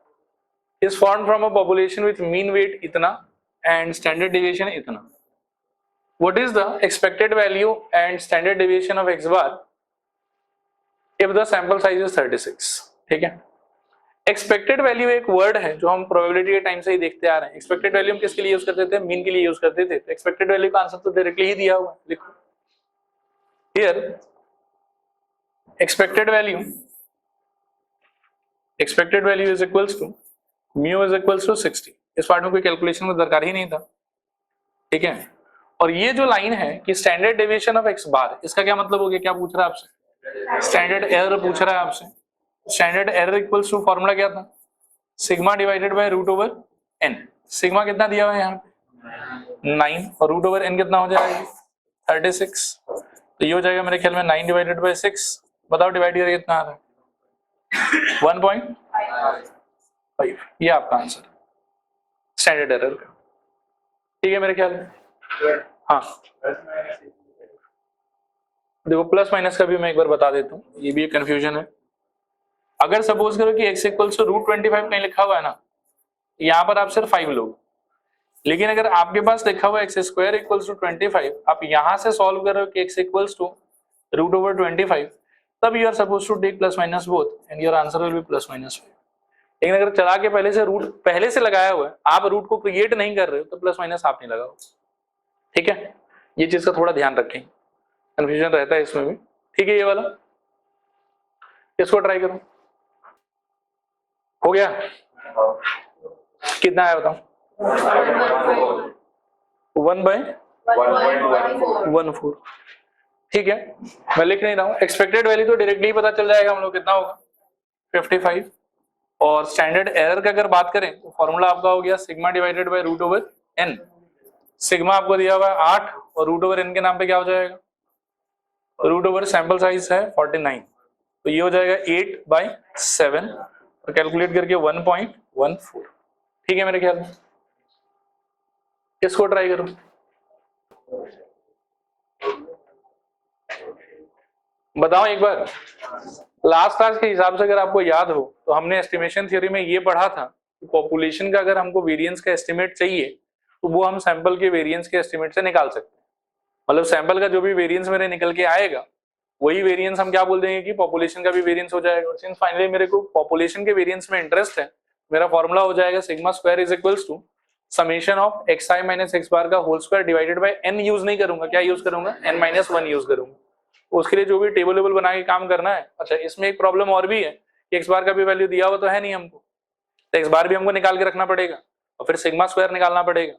is formed from a population with mean weight इतना and standard deviation इतना. What is the expected value and standard deviation of x bar if the sample size is 36? ठीक है। Expected value एक word है जो हम probability के time से ही देखते आ रहे हैं। एक्सपेक्टेड वैल्यू हम किसके लिए यूज करते थे? मीन के लिए यूज करते थे। एक्सपेक्टेड वैल्यू का आंसर तो डायरेक्टली ही दिया हुआ है, लिखो here expected value expected value is equals to mu is equals to 60। इस पार्ट में कोई कैलकुलेशन की दरकार ही नहीं था, ठीक है। और ये जो लाइन है कि स्टैंडर्ड डेविएशन ऑफ एक्स बार, इसका क्या मतलब हो गया, क्या पूछ रहा है आपसे, स्टैंडर्ड एरर पूछ रहा है आपसे। Standard error equals to formula क्या था, sigma divided by root over n. Sigma कितना दिया हुआ है यहाँ पे 9 और रूट ओवर एन कितना हो जाएगा 36। तो ये हो जाएगा मेरे ख्याल में 9 डिवाइडेड बाय 6, बताओ डिवाइड करिए कितना आ रहा है 1.5। ये आपका आंसर स्टैंडर्ड एरर का, ठीक है मेरे ख्याल में। हाँ देखो प्लस माइनस का भी मैं एक बार बता देता हूँ, ये भी एक कंफ्यूजन है। अगर सपोज करो कि x इक्वल्स टू रूट 25 कहीं लिखा हुआ है ना, यहाँ पर आप सिर्फ 5 लोग, लेकिन अगर आपके पास लिखा हुआ एक्स स्क्वायर इक्वल्स टू 25, आप यहाँ से सॉल्व कर रहे हो कि x equals to root over 25, तब you are suppose to take plus minus both and your answer will be plus minus 5। लेकिन अगर चला के पहले से रूट पहले से लगाया हुआ है, आप रूट को क्रिएट नहीं कर रहे हो, तो प्लस माइनस आप नहीं लगाओ, ठीक है। ये चीज का थोड़ा ध्यान रखें, कंफ्यूजन रहता है इसमें भी, ठीक है। ये वाला इसको ट्राई करो, हो गया कितना आया बताओ 1/14, ठीक है। मैं लिख नहीं रहा हूँ, एक्सपेक्टेड वैल्यू तो डायरेक्टली पता चल जाएगा हम लोग कितना होगा 55। और स्टैंडर्ड एरर की अगर बात करें तो फॉर्मूला आपका हो गया sigma divided by root over n. Sigma आपको दिया हुआ है 8 और रूट ओवर एन के नाम पे क्या हो जाएगा, रूट ओवर सैंपल साइज है 49, तो ये हो जाएगा 8/7 और कैलकुलेट करके 1.14, ठीक है मेरे ख्याल में। इसको ट्राई करो, बताओ एक बार। लास्ट क्लास के हिसाब से अगर आपको याद हो तो हमने एस्टिमेशन थ्योरी में ये पढ़ा था कि पॉपुलेशन का अगर हमको वेरिएंस का एस्टिमेट चाहिए तो वो हम सैंपल के वेरिएंस के एस्टिमेट से निकाल सकते हैं। मतलब सैंपल का जो भी वेरिएंस मेरे निकल के आएगा वही वेरिएंस हम क्या बोल देंगे कि पॉपुलेशन का भी वेरिएंस हो जाएगा। और सिंस फाइनली मेरे को पॉपुलेशन के वेरिएंस में इंटरेस्ट है, मेरा फॉर्मूला हो जाएगा sigma square is equals to summation of x i minus x bar का whole square divided by n. Use नहीं करूंगा, क्या यूज करूंगा n-1 यूज करूंगा। उसके लिए जो भी टेबल वेबल बना के काम करना है। अच्छा इसमें एक प्रॉब्लम और भी है कि एक्स बार का भी वैल्यू दिया हुआ तो है नहीं हमको, तो एक्स बार भी हमको निकाल के रखना पड़ेगा और फिर सिग्मा स्क्वायर निकालना पड़ेगा।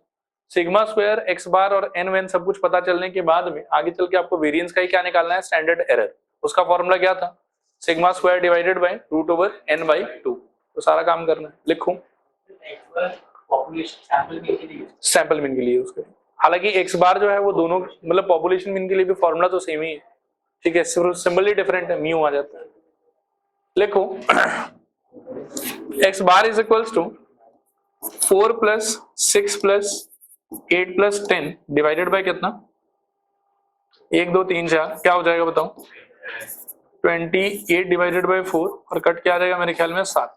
सिग्मा स्क्वायर एक्स बार और एन वेन सब कुछ पता चलने के बाद में आगे चल के आपको वेरिएंस का ही क्या निकालना है, स्टैंडर्ड एरर। उसका फॉर्मूला क्या था, sigma square divided by root over n/2। तो सारा काम करना है, लिखूं सैंपल मीन के लिए उसके। हालांकि एक्स बार जो है वो दोनों मतलब पॉपुलेशन मीन के लिए भी फॉर्मूला तो सेम ही है, ठीक है, सिंबल ही डिफरेंट है, म्यू आ जाता है। लिखो x bar is equals to 4 + 6 + 8 + 10 divided by कितना 1 2 3 4 क्या हो जाएगा बताओ 28 डिवाइडेड बाय 4 और कट क्या आ जाएगा मेरे ख्याल में 7।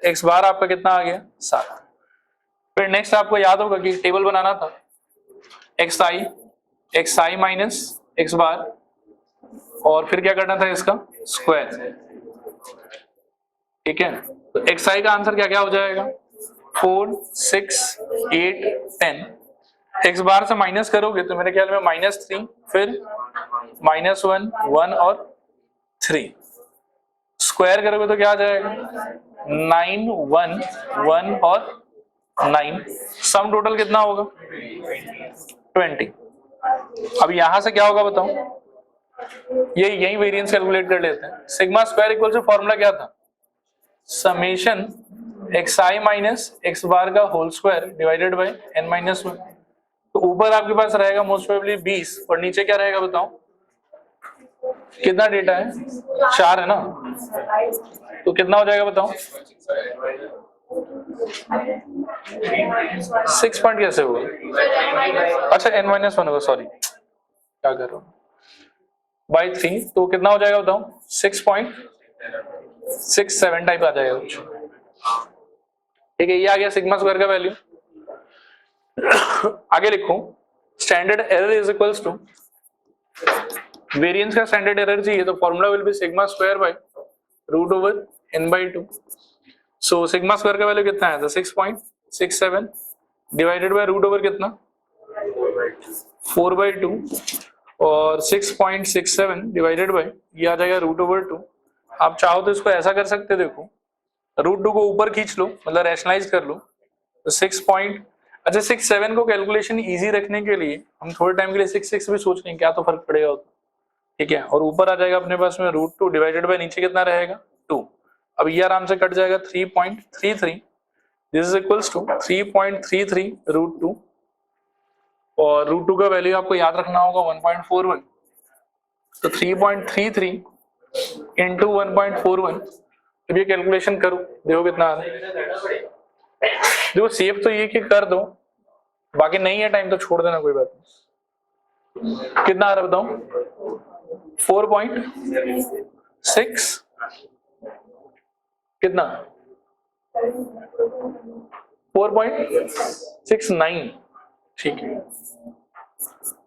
एक्स बार आपका कितना आ गया 7। फिर नेक्स्ट आपको याद होगा कि टेबल बनाना था एक्स आई माइनस एक्स बार और फिर क्या करना था इसका स्क्वायर, ठीक है। तो एक्स आई का आंसर क्या क्या हो जाएगा 4 6 8 10। एक्स बार से माइनस करोगे तो मेरे ख्याल में -3 फिर -1 1 और 3 स्क्वायर करोगे तो क्या आ जाएगा 9 1 1 और 9। सम टोटल कितना होगा 20। अब यहां से क्या होगा बताओ, यही वेरिएंस कैलकुलेट कर लेते हैं। Sigma square equal to formula क्या था summation x i minus x bar का whole square divided bye n-1। तो ऊपर आपके पास रहेगा मोस्ट प्रोबेबली 20 और नीचे क्या रहेगा बताओ कितना डेटा है 4 है ना, तो कितना हो जाएगा बताओ 6 पॉइंट कैसे होगा, अच्छा n-1 होगा, सॉरी क्या कर रहा हूँ बाई 3, तो कितना हो जाएगा बताओ 6.67 टाइप आ जाएगा कुछ, ठीक है। ये आ गया सिग्मा स्क्वायर का वैल्यू। आगे लिखो standard error is equals to variance का स्टैंडर्ड एरर चाहिए तो formula will be sigma square by root over n/2। So sigma square का वैल्यू कितना है 6.67 डिवाइडेड बाय रूट ओवर कितना 4/2 और 6.67 डिवाइडेड बाय ये आ जाएगा रूट ओवर 2। आप चाहो तो इसको ऐसा कर सकते देखो √2 को ऊपर खींच लो, मतलब रैशनलाइज कर लो, तो 6 पॉइंट, अच्छा 6-7 को कैलकुलेशन इजी रखने के लिए हम थोड़े टाइम के लिए 6-6 भी सोच लें, क्या तो फर्क पड़ेगा, ठीक है। और ऊपर आ जाएगा अपने पास में √2 डिवाइडेड बाय नीचे कितना रहेगा 2। अब ये आराम से कट जाएगा 3.33, दिस इज इक्वल्स टू 3.33 √2, और √2 का वैल्यू आपको याद रखना होगा 1.41, तो 3.33 इंटू 1.41, अब ये कैलकुलेशन करो, देखो कितना आ रहा है। देखो सेव तो ये कि कर दो, बाकी नहीं है टाइम तो छोड़ देना, कोई बात नहीं। कितना आ रहा है बताओ, 4.6 कितना, 4.69, ठीक है,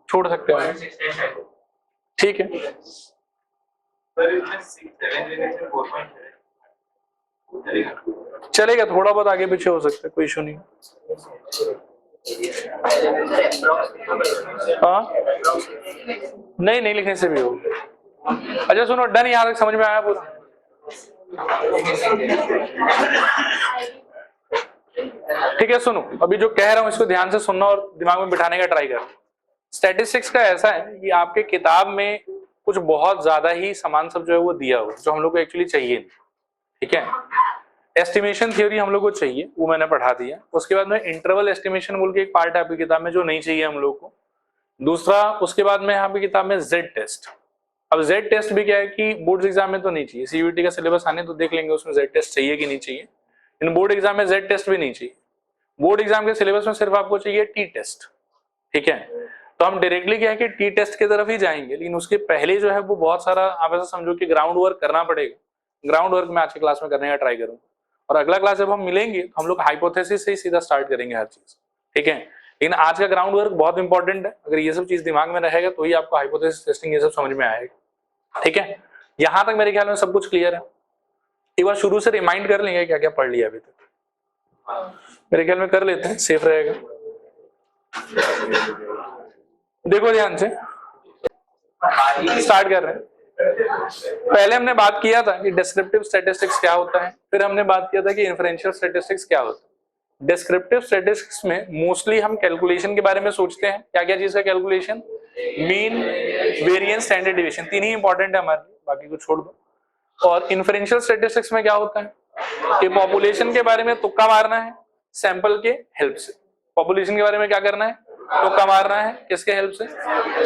छोड़ सकते हो, ठीक है। चलेगा, थोड़ा बहुत आगे पीछे हो सकता है, कोई इशू नहीं। हाँ नहीं, नहीं लिखने से भी हो। अच्छा सुनो, डन, यहाँ तक समझ में आया पूरा? ठीक है, सुनो अभी जो कह रहा हूं इसको ध्यान से सुनना और दिमाग में बिठाने का ट्राई करो। स्टैटिस्टिक्स का ऐसा है कि आपके किताब में कुछ बहुत ज्यादा ही सामान सब जो है वो दिया हुआ, जो हम लोग को एक्चुअली चाहिए नहीं, ठीक है। एस्टिमेशन थ्योरी हम लोग को चाहिए, वो मैंने पढ़ा दिया। उसके बाद में इंटरवल एस्टिमेशन बोल के एक पार्ट है आपकी किताब में जो नहीं चाहिए हम लोग को। दूसरा, उसके बाद में यहाँ पे किताब में जेड टेस्ट। अब जेड टेस्ट भी क्या है कि बोर्ड एग्जाम में तो नहीं चाहिए, सीयूईटी का सिलेबस आने तो देख लेंगे उसमें जेड टेस्ट चाहिए कि नहीं चाहिए। इन बोर्ड एग्जाम में जेड टेस्ट भी नहीं चाहिए, बोर्ड एग्जाम के सिलेबस में सिर्फ आपको चाहिए टी टेस्ट, ठीक है। तो हम डायरेक्टली क्या है कि टी टेस्ट की तरफ ही जाएंगे, लेकिन उसके पहले जो है वो बहुत सारा आप ऐसा समझो कि ग्राउंड वर्क करना पड़ेगा। ग्राउंड वर्क मैं आज की क्लास में करने का ट्राई करूंगा, और अगला क्लास जब हम मिलेंगे तो हम लोग हाइपोथेसिस से ही सीधा स्टार्ट करेंगे हर चीज, ठीक है। लेकिन आज का ग्राउंड वर्क बहुत इंपॉर्टेंट है, अगर ये सब चीज दिमाग में रहेगा तो ही आपको हाइपोथेसिस टेस्टिंग ये सब समझ में आएगा, ठीक है। यहां तक मेरे ख्याल में सब कुछ क्लियर है। एक बार शुरू से रिमाइंड कर लेंगे क्या क्या पढ़ लिया अभी तक, मेरे ख्याल में कर लेते हैं, सेफ रहेगा। देखो ध्यान से स्टार्ट कर रहे हैं। पहले हमने बात किया था कि डिस्क्रिप्टिव स्टैटिस्टिक्स क्या होता है, फिर हमने बात किया था कि इन्फरेंशियल स्टैटिस्टिक्स क्या होता है। डिस्क्रिप्टिव स्टैटिस्टिक्स में मोस्टली हम कैलकुलेशन के बारे में सोचते हैं, क्या क्या चीज का calculation, mean, variance, standard deviation, तीन ही इंपॉर्टेंट है हमारे लिए, बाकी को छोड़ दो। और इन्फरेंशियल स्टैटिस्टिक्स में क्या होता है कि पॉपुलेशन के बारे में तुक्का मारना है सैंपल के हेल्प से। पॉपुलेशन के बारे में क्या करना है, तुक्का मारना है, किसके हेल्प से,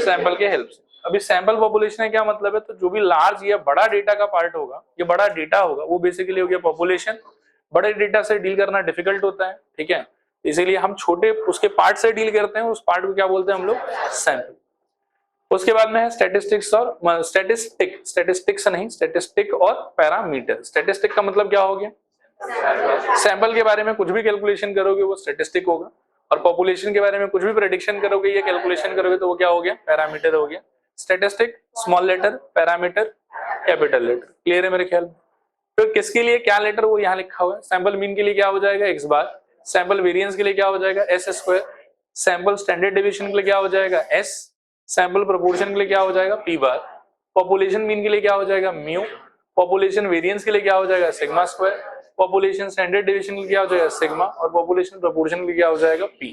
सैंपल के हेल्प से। अभी सैंपल पॉपुलेशन है क्या मतलब है, तो जो भी लार्ज या बड़ा डेटा का पार्ट होगा, ये बड़ा डेटा होगा, वो बेसिकली हो गया पॉपुलेशन। बड़े डेटा से डील करना डिफिकल्ट होता है, ठीक है, इसीलिए हम छोटे उसके पार्ट से डील करते हैं, उस पार्ट को क्या बोलते हैं हम लोग, सैंपल। उसके बाद में है स्टैटिस्टिक्स और स्टैटिस्टिक्स नहीं, स्टैटिस्टिक और पैरामीटर। स्टैटिस्टिक का मतलब क्या हो गया, सैंपल के बारे में कुछ भी कैलकुलेशन करोगे वो स्टैटिस्टिक होगा, और पॉपुलेशन के बारे में कुछ भी प्रेडिक्शन करोगे या कैलकुलेशन करोगे तो वो क्या हो गया, पैरामीटर हो गया। Statistic small letter, parameter capital letter, clear है मेरे ख्याल में। तो किसके लिए क्या लेटर वो यहाँ लिखा हुआ है, सैंपल मीन के लिए क्या हो जाएगा x बार, सैंपल वेरिएंस के लिए क्या हो जाएगा s square, sample standard deviation के लिए क्या हो जाएगा s, सैंपल प्रोपोर्शन के लिए क्या हो जाएगा p बार, पॉपुलेशन मीन के लिए क्या हो जाएगा म्यू, पॉपुलेशन वेरिएंस के लिए क्या हो जाएगा sigma square, population standard deviation के लिए क्या हो जाएगा सिग्मा, और पॉपुलेशन प्रोपोर्शन के लिए क्या हो जाएगा p।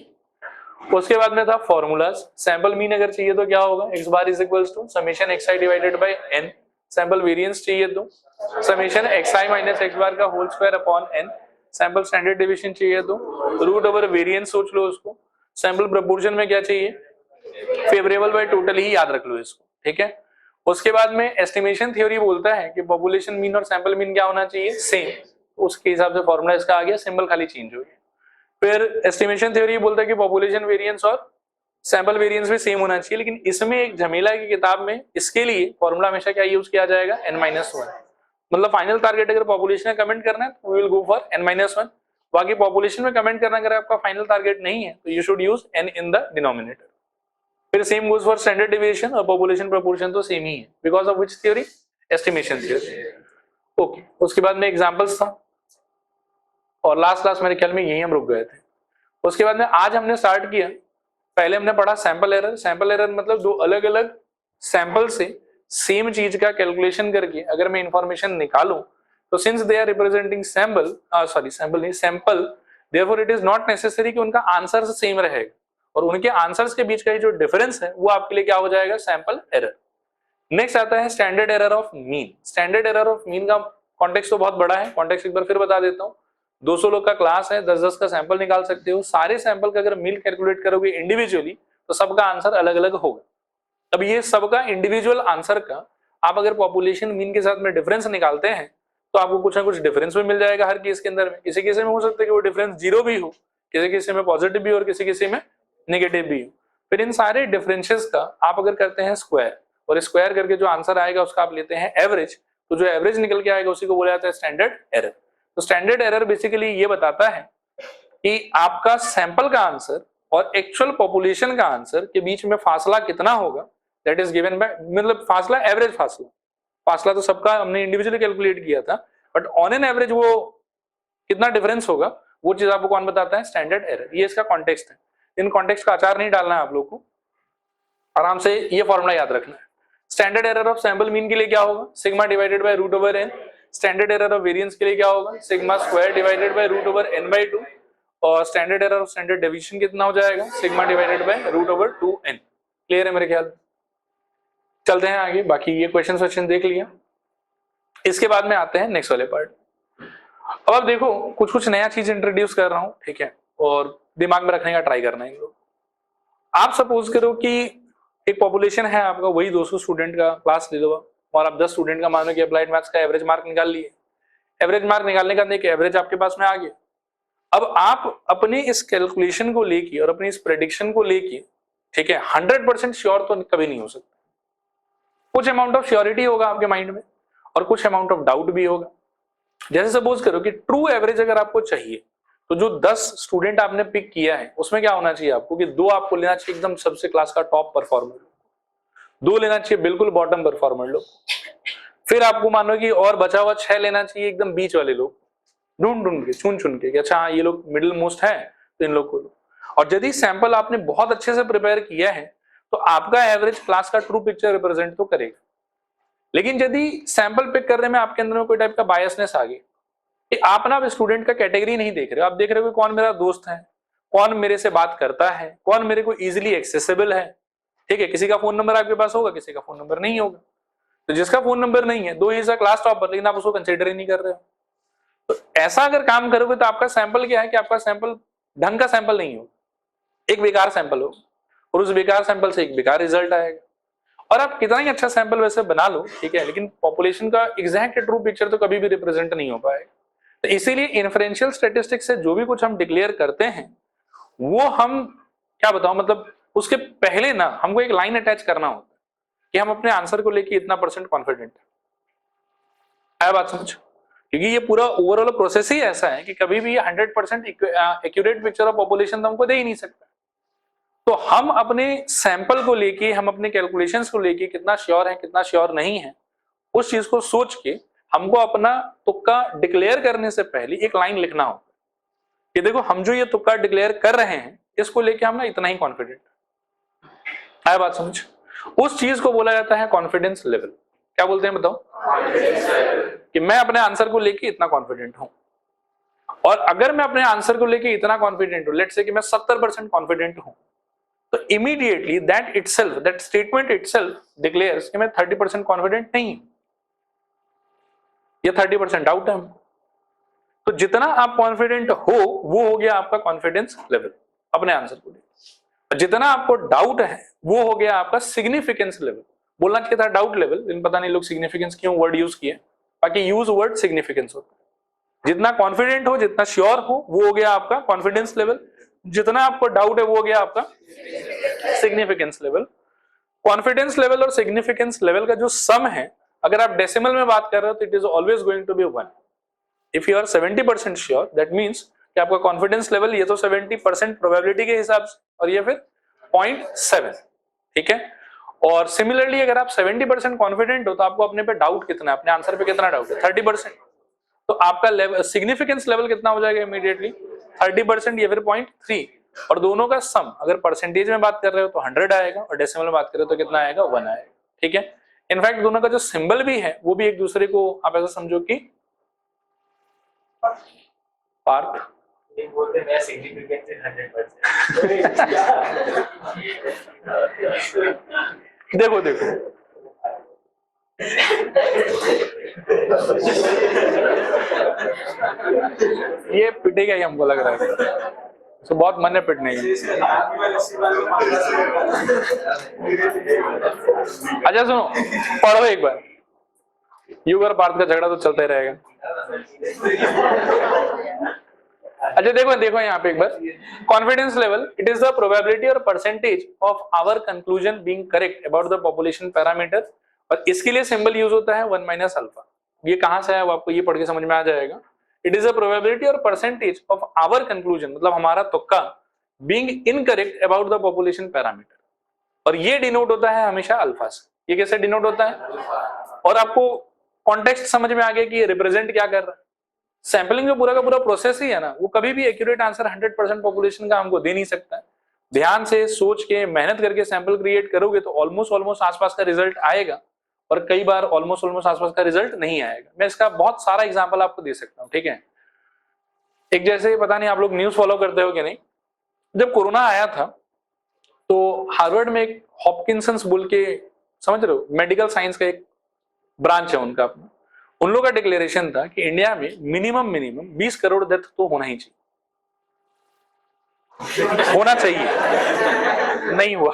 उसके बाद में था फॉर्मूलाज। सैंपल मीन अगर चाहिए तो क्या होगा, x bar is equals to summation xi divided by n, sample variance चाहिए तो summation xi minus x bar का whole square upon n, sample standard deviation चाहिए तो रूट ओवर वेरिएंस सोच लो उसको, सैंपल प्रोपोर्शन में क्या चाहिए, फेवरेबल बाय टोटल ही याद रख लो इसको, ठीक है। उसके बाद में एस्टिमेशन थ्योरी बोलता है कि पॉपुलेशन मीन और सैंपल मीन क्या होना चाहिए, सेम, उसके हिसाब से फॉर्मूला इसका आ गया, सिंबल खाली चेंज हो गया। फिर एस्टिमेशन थ्योरी बोलता है कि पॉपुलेशन वेरिएंस और सैंपल वेरिएंस भी सेम होना चाहिए, लेकिन इसमें एक झमेला है कि किताब में इसके लिए फॉर्मूला हमेशा क्या यूज किया जाएगा, n-1, मतलब फाइनल टारगेट अगर पॉपुलेशन में कमेंट करना है तो we will go for n-1, बाकी पॉपुलेशन में कमेंट करना अगर आपका फाइनल टारगेट नहीं है तो you should use n in the denominator. फिर same goes for standard deviation और पॉपुलेशन प्रोपोर्शन तो सेम ही है, because of which theory, estimation theory. Okay, उसके बाद में एग्जांपल्स था और लास्ट क्लास मेरे ख्याल में यही हम रुक गए थे। उसके बाद में आज हमने स्टार्ट किया, पहले हमने पढ़ा सैंपल एरर। सैंपल एरर मतलब दो अलग अलग सैंपल से सेम चीज का कैलकुलेशन करके अगर मैं इंफॉर्मेशन निकालूं तो since they are representing sample नहीं sample, therefore it is not necessary कि उनका आंसर सेम रहेगा, और उनके आंसर्स के बीच का जो डिफरेंस है वो आपके लिए क्या हो जाएगा, सैंपल एरर। नेक्स्ट आता है standard error of mean. Standard error of mean का कॉन्टेक्स्ट तो बहुत बड़ा है, कॉन्टेक्स्ट एक बार फिर बता देता हूँ। 200 लोग का क्लास है, 10-10 का सैंपल निकाल सकते हो। सारे सैंपल का अगर मीन कैलकुलेट करोगे इंडिविजुअली तो सबका आंसर अलग अलग होगा। अब ये सबका इंडिविजुअल आंसर का आप अगर पॉपुलेशन मीन के साथ में डिफरेंस निकालते हैं तो आपको कुछ ना कुछ डिफरेंस भी मिल जाएगा हर केस के अंदर में। किसी केस में हो सकता है कि वो डिफरेंस 0 भी हो, किसी केस में पॉजिटिव भी हो और किसी केस में नेगेटिव भी हो। फिर इन सारे डिफरेंसेस का आप अगर करते हैं स्क्वायर, और स्क्वायर करके जो आंसर आएगा उसका आप लेते हैं एवरेज, तो जो एवरेज निकल के आएगा उसी को बोला जाता है स्टैंडर्ड एरर। तो स्टैंडर्ड एरर बेसिकली ये बताता है कि आपका सैंपल का आंसर और एक्चुअल पॉपुलेशन का आंसर के बीच में फासला कितना होगा, दैट इज गिवन बाय, मतलब फासला एवरेज फासला तो सबका हमने इंडिविजुअली कैलकुलेट किया था, बट ऑन एन एवरेज वो कितना डिफरेंस होगा वो चीज आपको कौन बताता है, स्टैंडर्ड एरर। ये इसका कॉन्टेक्स्ट है। इन कॉन्टेक्स्ट का आचार नहीं डालना है आप लोग को, आराम से ये फॉर्मूला याद रखना है। Standard error of sample mean के लिए क्या होगा, sigma divided by root over n. Standard error of variance के लिए क्या होगा, sigma square divided by root over n by 2। और standard error of standard deviation कितना हो जाएगा, sigma divided by root over 2n। Clear है मेरे ख्याल। चलते हैं आगे, बाकी ये क्वेश्चन देख लिया। इसके बाद में आते हैं नेक्स्ट वाले पार्ट। अब आप देखो कुछ कुछ नया चीज इंट्रोड्यूस कर रहा हूं, ठीक है, और दिमाग में रखने का ट्राई करना है इन लोग। आप सपोज करो कि एक पॉपुलेशन है आपका, वही 200 स्टूडेंट का क्लास ले लो, और आप 10 स्टूडेंट का मानो कि अप्लाइड मैथ्स का एवरेज मार्क निकाल लिए। एवरेज मार्क निकालने का एक एवरेज आपके पास में आ गया। अब आप अपने इस कैलकुलेशन को लेके और अपनी इस प्रेडिक्शन को लेके, ठीक है, 100% श्योर तो कभी नहीं हो सकता। कुछ अमाउंट ऑफ श्योरिटी होगा आपके माइंड में और कुछ अमाउंट ऑफ डाउट भी होगा। जैसे सपोज करो कि ट्रू एवरेज अगर आपको चाहिए तो जो 10 स्टूडेंट आपने पिक किया है उसमें क्या होना चाहिए आपको, कि 2 आपको लेना चाहिए एकदम सबसे क्लास का टॉप परफॉर्मर, 2 लेना चाहिए बिल्कुल बॉटम परफॉर्मर लोग, फिर आपको मानो कि और बचा हुआ 6 लेना चाहिए एकदम बीच वाले लोग, ढूंढ के चुन के कि अच्छा हाँ ये लोग मिडिल मोस्ट है तो इन लोग को लो। और यदि सैंपल आपने बहुत अच्छे से प्रिपेयर किया है तो आपका एवरेज क्लास का ट्रू पिक्चर रिप्रेजेंट तो करेगा। लेकिन यदि सैंपल पिक करने में आपके अंदर में कोई टाइप का बायसनेस आ गई कि आप ना स्टूडेंट का कैटेगरी नहीं देख रहे हो, आप देख रहे हो कि कौन मेरा दोस्त है, कौन मेरे से बात करता है, कौन मेरे को इजीली एक्सेसिबल है, ठीक है। किसी का फोन नंबर आपके पास होगा, किसी का फोन नंबर नहीं होगा, तो जिसका फोन नंबर नहीं है दो ही क्लास टॉपर, लेकिन आप उसको कंसिडर ही नहीं कर रहे हो। तो ऐसा अगर काम करोगे तो आपका सैंपल क्या है कि आपका सैंपल ढंग का सैंपल नहीं हो, एक बेकार सैंपल हो, और उस बेकार सैंपल से एक बेकार रिजल्ट आएगा। और आप कितना ही अच्छा सैंपल वैसे बना लो, ठीक है, लेकिन पॉपुलेशन का एग्जैक्ट ट्रू पिक्चर तो कभी भी रिप्रेजेंट नहीं हो पाएगा। तो इसीलिए इन्फ्रेंशियल स्टैटिस्टिक्स से जो भी कुछ हम डिक्लेयर करते हैं वो हम क्या बताओ, मतलब उसके पहले ना हमको एक लाइन अटैच करना होता है कि हम अपने आंसर को लेके इतना % कॉन्फिडेंट है। बात समझ, क्योंकि ये पूरा ओवरऑल प्रोसेस ही ऐसा है कि कभी भी 100% एक्यूरेट पिक्चर ऑफ पॉपुलेशन तो हमको दे ही नहीं सकता। तो हम अपने सैंपल को लेके, हम अपने कैलकुलेशंस को लेके कितना श्योर है कितना श्योर नहीं है, उस चीज को सोच के हमको अपना तुक्का डिक्लेयर करने से पहले एक लाइन लिखना होगा कि देखो हम जो ये तुक्का डिक्लेयर कर रहे हैं इसको लेके हम ना इतना ही कॉन्फिडेंट है। बात समझ, उस चीज को बोला जाता है कॉन्फिडेंस लेवल। क्या बोलते हैं बताओ, कि मैं अपने आंसर को लेके इतना कॉन्फिडेंट हूं। और अगर मैं अपने आंसर को लेके इतना कॉन्फिडेंट हूं, लेट्स से कि मैं 70% कॉन्फिडेंट हूं, तो immediately that itself, that statement itself declares कि मैं 30% कॉन्फिडेंट नहीं, ये 30% डाउट है हमको। तो जितना आप कॉन्फिडेंट हो वो हो गया आपका कॉन्फिडेंस लेवल अपने आंसर को लेकर। जितना आपको डाउट है वो हो गया आपका सिग्निफिकेंस लेवल। बोलना चाहिए था डाउट लेवल, लेकिन पता नहीं लोग सिग्निफिकेंस क्यों वर्ड यूज किए, बाकी यूज वर्ड सिग्निफिकेंस होता है। जितना कॉन्फिडेंट हो, जितना श्योर हो, वो हो गया आपका कॉन्फिडेंस लेवल। जितना आपको डाउट है वो हो गया आपका सिग्निफिकेंस लेवल। कॉन्फिडेंस लेवल और सिग्निफिकेंस लेवल का जो सम है, अगर आप डेसिमल में बात कर रहे हो तो it is always going to be 1। If you are 70% sure, that means कि आपका कॉन्फिडेंस लेवल ये तो 70% प्रोबेबिलिटी के हिसाब से, और ये फिर 0.7, ठीक है। और सिमिलरली अगर आप 70% कॉन्फिडेंट हो तो आपको अपने पे डाउट कितना है, अपने आंसर पे कितना डाउट है, 30%। तो आपका लेवल सिग्निफिकेंस लेवल कितना हो जाएगा इमीडिएटली, 30% या फिर 0.3। और दोनों का सम अगर परसेंटेज में बात कर रहे हो तो 100 आएगा, और डेसिमल में बात कर रहे हो तो कितना आएगा, 1 आएगा, ठीक है। इनफैक्ट दोनों का जो सिंबल भी है वो भी एक दूसरे को आप ऐसा समझो कि पार्थ ये बोलते मैं सिग्निफिकेंस इन 100%। देखो देखो ये पिटेगा ही हमको लग रहा है, तो बहुत मन है पिटने की। अच्छा सुनो, पढ़ो एक बार, युग और पार्थ का झगड़ा तो चलता ही रहेगा। अच्छा देखो देखो यहाँ पे एक बार, confidence level, it is the probability और percentage of our conclusion being correct about the population parameter, और इसके लिए सिंबल यूज होता है 1 माइनस अल्फा। ये कहां से है वो आपको ये पढ़ के समझ में आ जाएगा। इट इज द प्रोबेबिलिटी और परसेंटेज ऑफ आवर कंक्लूजन, मतलब हमारा तुक्का, being incorrect about the population parameter, और ये डिनोट होता है हमेशा अल्फा से। ये कैसे डिनोट होता है, और आपको कॉन्टेक्स्ट समझ में आ गया कि ये रिप्रेजेंट क्या कर रहा है। सैंपलिंग जो पूरा का पूरा प्रोसेस ही है ना, वो कभी भी एक्यूरेट आंसर 100% पॉपुलेशन का हमको दे नहीं सकता है। ध्यान से सोच के मेहनत करके सैंपल क्रिएट करोगे तो ऑलमोस्ट आसपास का रिजल्ट आएगा, और कई बार ऑलमोस्ट आसपास का रिजल्ट नहीं आएगा। मैं इसका बहुत सारा एग्जांपल आपको दे सकता हूँ, ठीक है। एक जैसे, पता नहीं आप लोग न्यूज फॉलो करते हो कि नहीं, जब कोरोना आया था तो हार्वर्ड में एक हॉपकिंसंस बोल के, समझ रहे हो, मेडिकल साइंस का एक ब्रांच है उनका अपना, उन लोगों का डिक्लेरेशन था कि इंडिया में मिनिमम 20 करोड़ डेथ तो होना ही चाहिए, होना चाहिए, नहीं हुआ।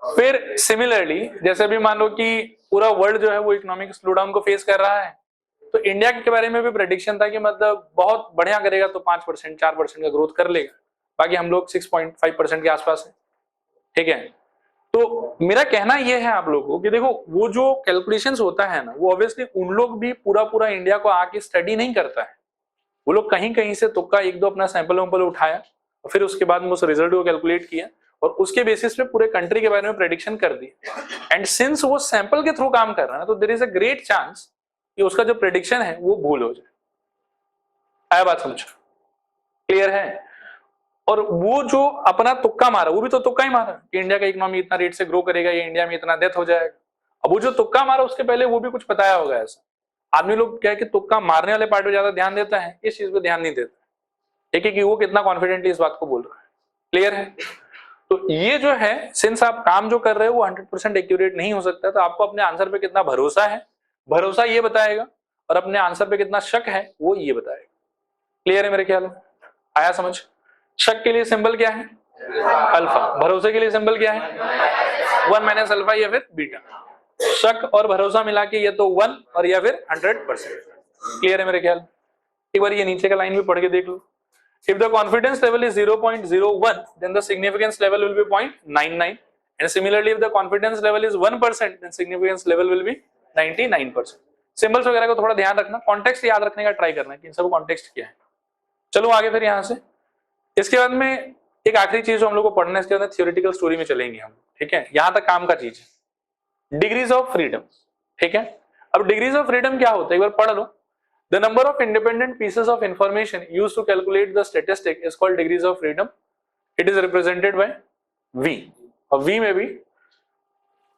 फिर सिमिलरली जैसे भी मान लो कि पूरा वर्ल्ड जो है वो इकोनॉमिक स्लोडाउन को फेस कर रहा है, तो इंडिया के बारे में भी प्रेडिक्शन था कि मतलब बहुत बढ़िया करेगा तो 5% 4% का ग्रोथ कर लेगा, बाकी हम लोग 6.5% के आसपास है, ठीक है। तो मेरा कहना यह है आप लोगों को कि देखो, वो जो कैलकुलेशंस होता है ना, वो ऑब्वियसली उन लोग भी पूरा इंडिया को आके स्टडी नहीं करता है। वो लोग कहीं कहीं से तुक्का एक दो अपना सैंपल वैंपल उठाया, और फिर उसके बाद में उस रिजल्ट को कैलकुलेट किया, और उसके बेसिस पे पूरे कंट्री के बारे में प्रेडिक्शन कर दी। एंड सिंस वो सैंपल के थ्रू काम कर रहा है, तो there is a great chance कि उसका जो प्रेडिक्शन है वो भूल हो जाए। आया बात समझ, क्लियर है। और वो जो अपना तुक्का मारा, वो भी तो तुक्का ही मारा कि इंडिया का इकोनॉमी इतना रेट से ग्रो करेगा, या इंडिया में इतना डेथ हो जाएगा। अब वो जो तुक्का मारा उसके पहले वो भी कुछ बताया होगा ऐसा। आदमी लोग क्या है कि तुक्का मारने वाले पार्ट पे ज्यादा ध्यान देता है, इस चीज पे ध्यान नहीं देता, ठीक है, कि वो कितना कॉन्फिडेंटली इस बात को बोल रहा है। क्लियर है। तो ये जो है, सिंस आप काम जो कर रहे हो वो 100% एक्यूरेट नहीं हो सकता, तो आपको अपने आंसर पे कितना भरोसा है, भरोसा ये बताएगा, और अपने आंसर पे कितना शक है वो ये बताएगा। क्लियर है मेरे ख्याल में, आया समझ। शक के लिए सिंबल क्या है, अल्फा। भरोसे के लिए सिंबल क्या है, 1 माइनस अल्फा या फिर बीटा। शक और भरोसा मिला के ये तो 1 और या फिर 100%। क्लियर है मेरे ख्याल। एक बार ये नीचे का लाइन भी पढ़ के देख लो। If the confidence level is 0.01, then the significance level will be 0.99, and similarly if the confidence level is 1%, then significance level will be 99%। Symbols वगैरह को थोड़ा ध्यान रखना, कॉन्टेक्स्ट याद रखने का ट्राई करना कि इन सब कॉन्टेक्स्ट क्या है। चलो आगे फिर यहाँ से, इसके बाद में एक आखिरी चीज जो हम लोग को पढ़ना है, इसके बाद थियोरेटिकल स्टोरी में चलेंगे हम, ठीक है। यहाँ तक काम का चीज है, डिग्रीज ऑफ फ्रीडम, ठीक है। अब डिग्रीज ऑफ फ्रीडम क्या होता है एक बार पढ़ लो। The number of independent pieces of information used to calculate the statistic is called degrees of freedom. It is represented by V, और V में भी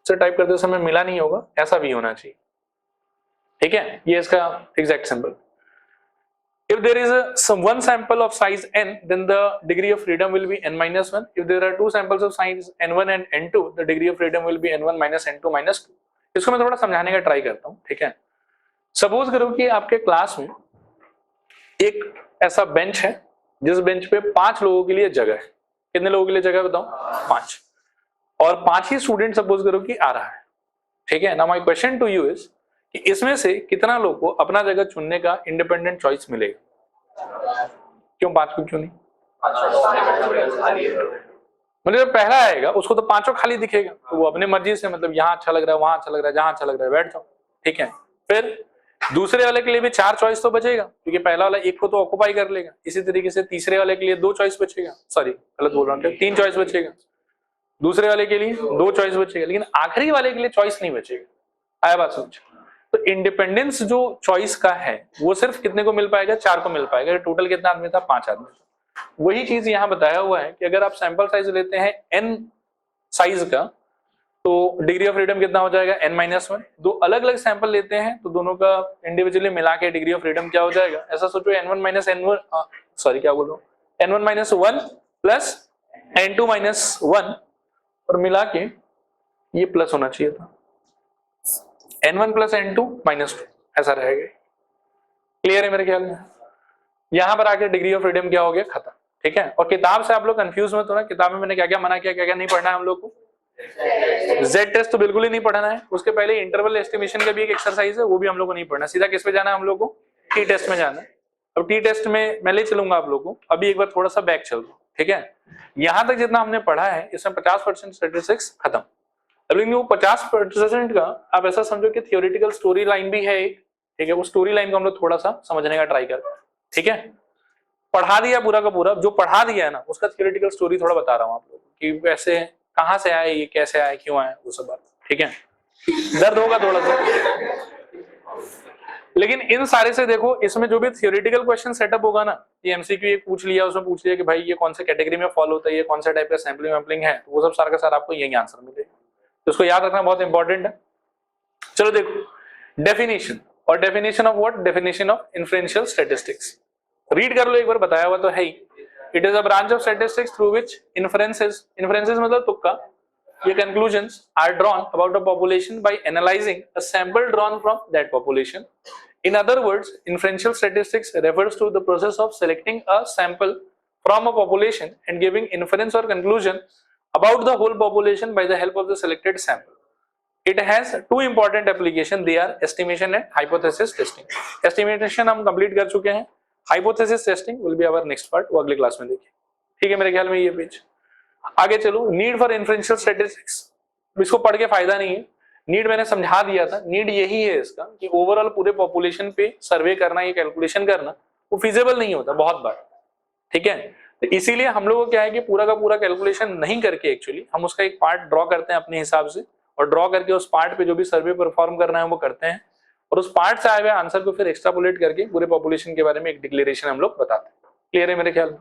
से टाइप करते समय मिला नहीं होगा, ऐसा V होना चाहिए, ठीक है। ये इसका exact symbol. If there is some one sample of size n, then the degree of freedom will be n-1. If there are two samples of size n1 and n2, the degree of freedom will be n1 minus n2 minus 2। इसको मैं थोड़ा समझाने का try करता हूँ, ठीक है। Suppose करो कि आपके क्लास में एक ऐसा बेंच है जिस बेंच पे 5 लोगों के लिए जगह है। कितने लोगों के लिए जगह बताओ, 5, और 5 ही स्टूडेंट सपोज करो कि आ रहा है, ठीक है ना। My question to you is कि इसमें से कितना लोग को अपना जगह चुनने का इंडिपेंडेंट चॉइस मिलेगा। क्यों 5 को क्यों नहीं, मतलब जब पहला आएगा उसको तो 5 खाली दिखेगा, तो वो अपने मर्जी से, मतलब यहाँ अच्छा लग रहा है, वहां अच्छा लग रहा है, जहां अच्छा लग रहा है बैठ जाओ, ठीक है। फिर दूसरे वाले के लिए भी 4 चॉइस तो बचेगा, क्योंकि पहला वाला एक को तो ऑक्युपाई कर लेगा। इसी तरीके से तीसरे वाले के लिए 2 चॉइस बचेगा, सॉरी गलत बोल रहा हूँ, 3 चॉइस बचेगा। दूसरे वाले के लिए 2 चॉइस बचेगा, लेकिन आखिरी वाले के लिए चॉइस नहीं बचेगा। आया बात समझ। तो इंडिपेंडेंस जो चॉइस का है वो सिर्फ कितने को मिल पाएगा, 4 को मिल पाएगा। टोटल कितना आदमी था, 5 आदमी। वही चीज यहाँ बताया हुआ है कि अगर आप सैंपल साइज लेते हैं n साइज का, तो डिग्री ऑफ फ्रीडम कितना हो जाएगा n-1। दो अलग अलग सैंपल लेते हैं तो दोनों का इंडिविजुअली मिला के डिग्री ऑफ फ्रीडम क्या हो जाएगा, ऐसा सोचो n1 सॉरी क्या बोल रहा हूँ, n1-1 प्लस n2-1 और मिला के ये प्लस होना चाहिए था, n1 प्लस n2-2 ऐसा रहेगा। क्लियर है मेरे ख्याल में? यहां पर आके डिग्री ऑफ फ्रीडम क्या हो गया, खत्म। ठीक है, और किताब से आप लोग कंफ्यूज मत होना, किताब में मैंने क्या क्या मना किया, क्या क्या नहीं पढ़ना है हम लोग को। जेड टेस्ट तो बिल्कुल ही नहीं पढ़ना है, उसके पहले इंटरवल एस्टिमेशन का भी एक एक्सरसाइज है, वो भी हम लोग को नहीं पढ़ना। सीधा किस पे जाना है हम लोग को, टी टेस्ट में जाना है। अब टी टेस्ट में मैं ले चलूंगा आप लोग को, अभी एक बार थोड़ा सा बैक चल दो। ठीक है, यहां तक जितना हमने पढ़ा है इसमें 50% स्टैटिस्टिक्स खत्म। अब लेकिन वो 50% का आप ऐसा समझो कि थियोरेटिकल स्टोरी लाइन भी है एक। ठीक है, वो स्टोरी लाइन को हम लोग थोड़ा सा समझने का ट्राई करते हैं। ठीक है, पढ़ा दिया पूरा का पूरा, जो पढ़ा दिया है ना उसका थियोरेटिकल स्टोरी थोड़ा बता रहा हूँ आप लोग कि वैसे कहां से आए, ये कैसे आए, क्यों आए, वो सब बात। ठीक है, दर्द होगा थोड़ा सा, लेकिन इन सारे से देखो इसमें जो भी थियोरेटिकल क्वेश्चन सेटअप होगा ना, ये एमसीक्यू एक पूछ लिया, उसमें पूछ लिया कि भाई ये कौन से कैटेगरी में फॉलो होता है, ये कौन सा टाइप का सैम्पलिंग वैम्पलिंग है, तो वो सब सारा का सारा आपको यही आंसर मिलेगा। तो उसको याद रखना बहुत इंपॉर्टेंट है। चलो देखो, डेफिनेशन, और definition of what, definition of inferential statistics read कर लो एक बार, बताया हुआ तो है ही। It is a branch of statistics through which inferences, inferences मतलब तुक्का, ये conclusions are drawn about a population by analyzing a sample drawn from that population. In other words, inferential statistics refers to the process of selecting a sample from a population and giving inference or conclusion about the whole population by the help of the selected sample. It has two important applications. They are estimation and hypothesis testing. Estimation हम complete कर चुके हैं, hypothesis testing will be our next part, वो अगले class में देखिए। ठीक है मेरे ख्याल में ये पेज। आगे चलो, नीड फॉर इन्फ्रेंशियल स्टैटिस्टिक्स, इसको पढ़ के फायदा नहीं है। नीड मैंने समझा दिया था, नीड यही है इसका कि ओवरऑल पूरे पॉपुलेशन पे सर्वे करना, ये कैलकुलेशन करना वो फिजिबल नहीं होता बहुत बार। ठीक है, तो इसीलिए हम लोगों को क्या है कि पूरा का पूरा कैलकुलेशन नहीं करके एक्चुअली हम उसका एक पार्ट ड्रॉ करते हैं अपने हिसाब से, और ड्रॉ करके उस पार्ट पे जो भी सर्वे परफॉर्म करना है वो करते हैं, और उस पार्ट से आए हुए आंसर को फिर एक्स्ट्रापोलेट करके पूरे पॉपुलेशन के बारे में एक डिक्लेरेशन हम लोग बताते हैं। क्लियर है मेरे ख्याल में?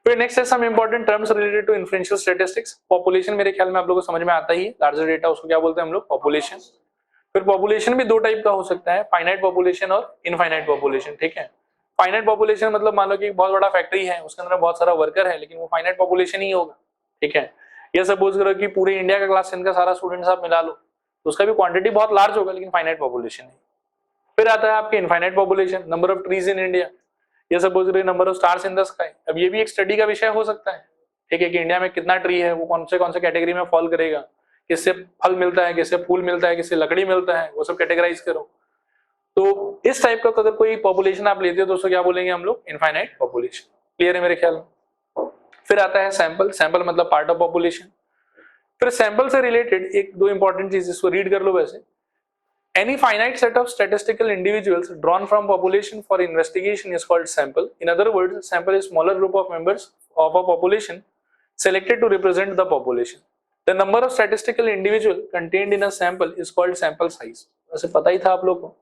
फिर नेक्स्ट है some important terms related to inferential statistics. Population मेरे ख्याल में आप लोगों को समझ में आता ही है, लार्जर डेटा उसको क्या बोलते हैं हम लोग, पॉपुलेशन। फिर पॉपुलेशन भी दो टाइप का हो सकता है, फाइनाइट पॉपुलेशन और इनफाइनाइट पॉपुलेशन। ठीक है, फाइनाइट पॉपुलेशन मतलब मान लो कि बहुत बड़ा फैक्ट्री है, उसके अंदर बहुत सारा वर्कर है, लेकिन वो फाइनाइट पॉपुलेशन ही होगा। ठीक है, ये सपोज करो कि पूरे इंडिया का क्लास 10 का सारा स्टूडेंट्स आप मिला लो, तो उसका भी क्वांटिटी बहुत लार्ज होगा, लेकिन फाइनाइट पॉपुलेशन है। फिर आता है आपके infinite population, number of trees in India, ये सपोज करो number of stars in the sky. अब ये भी एक स्टडी का विषय हो सकता है। ठीक है, कि इंडिया में कितना ट्री है, वो कौन से कैटेगरी में फॉल करेगा, किससे फल मिलता है, किससे फूल मिलता है, किससे लकड़ी मिलता है, वो सब कैटेगराइज करो। तो इस टाइप का अगर कोई पॉपुलेशन आप लेते हो तो उसको क्या बोलेंगे हम लोग, इनफाइनाइट पॉपुलेशन। क्लियर है मेरे ख्याल में? फिर आता है सैंपल, सैंपल मतलब पार्ट ऑफ पॉपुलेशन। फिर सैंपल से रिलेटेड एक दो इंपॉर्टेंट चीज, इसको रीड कर लो वैसे। Any finite set of statistical individuals drawn from population for investigation is called sample. In other words, sample is smaller group of members of a population selected to represent the population. The number of statistical individual contained in a sample is called sample size. वैसे पता ही था आप लोग को,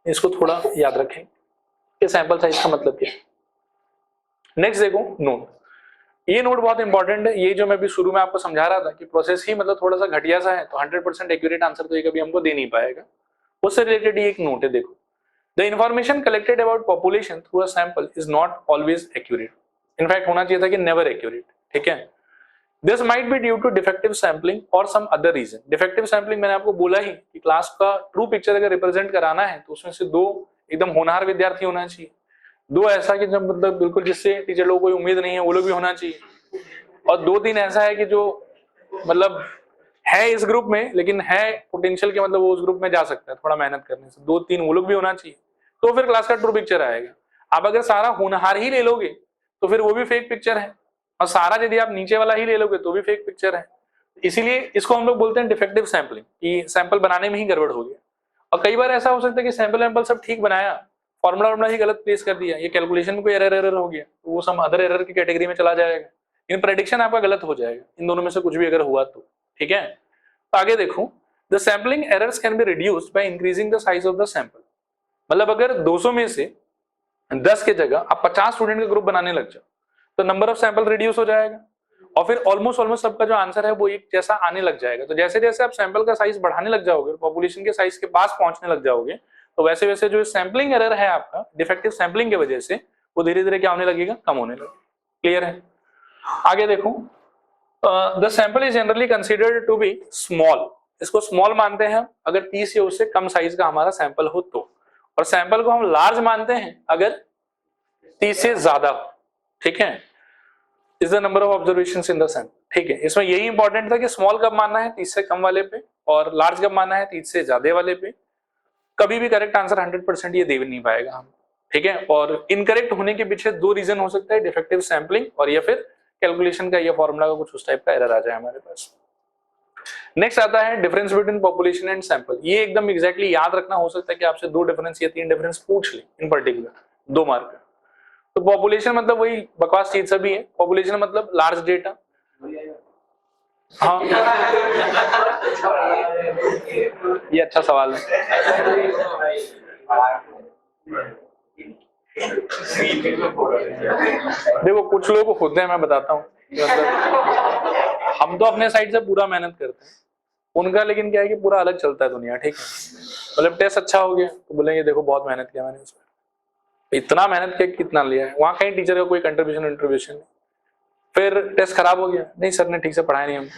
इसको थोड़ा याद रखें कि sample size का मतलब क्या है। नेक्स्ट देखो नोट, ये नोट बहुत इंपॉर्टेंट है। ये जो मैं अभी शुरू में आपको समझा रहा था कि प्रोसेस ही मतलब थोड़ा सा घटिया सा है, तो 100% एक्यूरेट आंसर तो ये कभी हमको दे नहीं पाएगा, उससे रिलेटेड ये एक नोट है। देखो, the information collected about population through a sample is not always accurate. In fact होना चाहिए था कि नेवर एक्यूरेट। ठीक है, this might be due to defective sampling और some other reason. Defective sampling मैंने आपको बोला ही कि क्लास का ट्रू पिक्चर अगर रिप्रेजेंट कराना है तो उसमें से दो एकदम होनहार विद्यार्थी होना चाहिए, दो ऐसा कि जब मतलब बिल्कुल जिससे टीचर लोगों को कोई उम्मीद नहीं है वो लोग भी होना चाहिए, और दो तीन ऐसा है कि जो मतलब है इस ग्रुप में लेकिन है पोटेंशियल के, मतलब वो उस ग्रुप में जा सकता है थोड़ा मेहनत करने से, दो तीन वो लोग भी होना चाहिए, तो फिर क्लास का ट्रू पिक्चर आएगा। आप अगर सारा होनहार ही ले लोगे तो फिर वो भी फेक पिक्चर है, और सारा यदि आप नीचे वाला ही ले लोगे तो भी फेक पिक्चर है। इसीलिए इसको हम लोग बोलते हैं डिफेक्टिव सैंपलिंग, कि सैंपल बनाने में ही गड़बड़ हो गया। और कई बार ऐसा हो सकता है कि सैंपल वैंपल सब ठीक बनाया, फॉर्मुला वॉर्मुला ही गलत प्लेस कर दिया, ये कैलकुलेशन में कोई एरर हो गया, तो वो सम अदर एरर की कैटेगरी में चला जाएगा, इन प्रेडिक्शन आपका गलत हो जाएगा, इन दोनों में से कुछ भी अगर हुआ तो। ठीक है, तो आगे देखो, the sampling errors can be reduced by increasing the size of the sample. मतलब अगर 200 में से 10 के जगह आप 50 स्टूडेंट का ग्रुप बनाने लग जाओ तो नंबर ऑफ सैंपल रिड्यूस हो जाएगा, और फिर ऑलमोस्ट सबका जो आंसर है वो एक जैसा आने लग जाएगा। तो जैसे जैसे आप सैंपल का साइज बढ़ाने लग जाओगे, पॉपुलेशन के साइज के पास पहुंचने लग जाओगे, तो वैसे वैसे जो सैंपलिंग एरर है आपका डिफेक्टिव सैंपलिंग की वजह से वो धीरे धीरे क्या होने लगेगा, कम होने लगेगा। क्लियर है? आगे देखो, the sample is generally considered to be small. इसको स्मॉल मानते हैं अगर 30 या उससे कम साइज का हमारा सैंपल हो तो, और सैंपल को हम लार्ज मानते हैं अगर 30 से ज्यादा हो। ठीक है, is the number of observations in the sample. ठीक है, इसमें यही इंपॉर्टेंट था कि स्मॉल कब मानना है, 30 से कम वाले पे, और लार्ज कब मानना है, 30 से ज्यादा वाले पे। कभी भी करेक्ट आंसर 100% ये दे नहीं पाएगा हम। ठीक है, और इनकरेक्ट होने के पीछे दो रीजन हो सकता है, डिफेक्टिव सैंपलिंग और या फिर कैलकुलेशन का या फॉर्मूला का कुछ उस टाइप का एरर आ जाए हमारे पास। नेक्स्ट आता है difference between population and sample. ये एकदम एग्जैक्टली याद रखना, हो सकता है कि आपसे 2 डिफरेंस या 3 डिफरेंस पूछ ले इन पर्टिकुलर 2 मार्क का। तो पॉपुलेशन मतलब वही बकवास चीज सभी है, पॉपुलेशन मतलब लार्ज डेटा। हाँ, ये अच्छा सवाल है। देखो कुछ लोग होते हैं, मैं बताता हूँ, मतलब हम तो अपने साइड से पूरा मेहनत करते हैं, उनका लेकिन क्या है कि पूरा अलग चलता है दुनिया। ठीक है, मतलब टेस्ट अच्छा हो गया तो बोलेंगे देखो बहुत मेहनत किया मैंने इसमें, इतना मेहनत किया कितना लिया है, वहां कहीं टीचर का कोई कंट्रीब्यूशन नहीं। फिर टेस्ट खराब हो गया, नहीं सर ने ठीक से पढ़ाया नहीं हमको,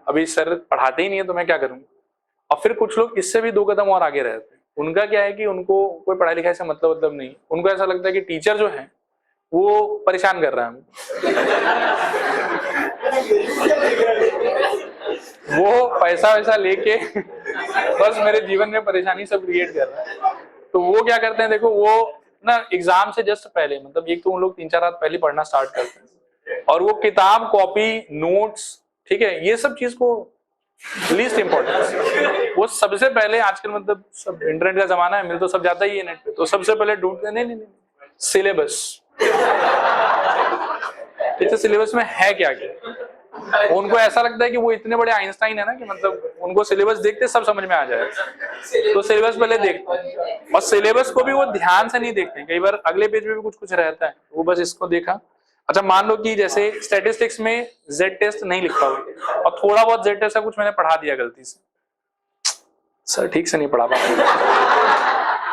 अभी सर पढ़ाते ही नहीं है तो मैं क्या करूँ। और फिर कुछ लोग इससे भी 2 कदम और आगे रहते हैं, उनका क्या है कि उनको कोई पढ़ाई लिखाई से मतलब नहीं, उनको ऐसा लगता है कि टीचर जो है वो परेशान कर रहा है वो पैसा वैसा लेके बस मेरे जीवन में परेशानी सब क्रिएट कर रहा है। तो वो क्या करते हैं, देखो वो ना एग्जाम से जस्ट पहले, मतलब एक तो उन लोग 3-4 रात पहले पढ़ना स्टार्ट करते हैं, और वो किताब कॉपी नोट्स, ठीक है, ये सब चीज को लीस्ट इंपॉर्टेंस वो सबसे पहले, आजकल मतलब सब इंटरनेट का जमाना है, मिल तो सब जाता ही है नेट पे, तो सबसे पहले ढूंढते नहीं सिलेबस, इस सिलेबस में है क्या क्या। उनको ऐसा लगता है कि वो इतने बड़े आइंस्टाइन है ना कि मतलब उनको सिलेबस देखते सब समझ में आ जाए, तो सिलेबस पहले देखते हैं, और सिलेबस को भी वो ध्यान से नहीं देखते। कई बार अगले पेज में भी कुछ कुछ रहता है, वो बस इसको देखा। अच्छा मान लो कि जैसे स्टैटिस्टिक्स में जेड टेस्ट नहीं लिखा हुआ और थोड़ा बहुत जेड टेस्ट का कुछ मैंने पढ़ा दिया गलती से, सर ठीक से नहीं पढ़ा पाया,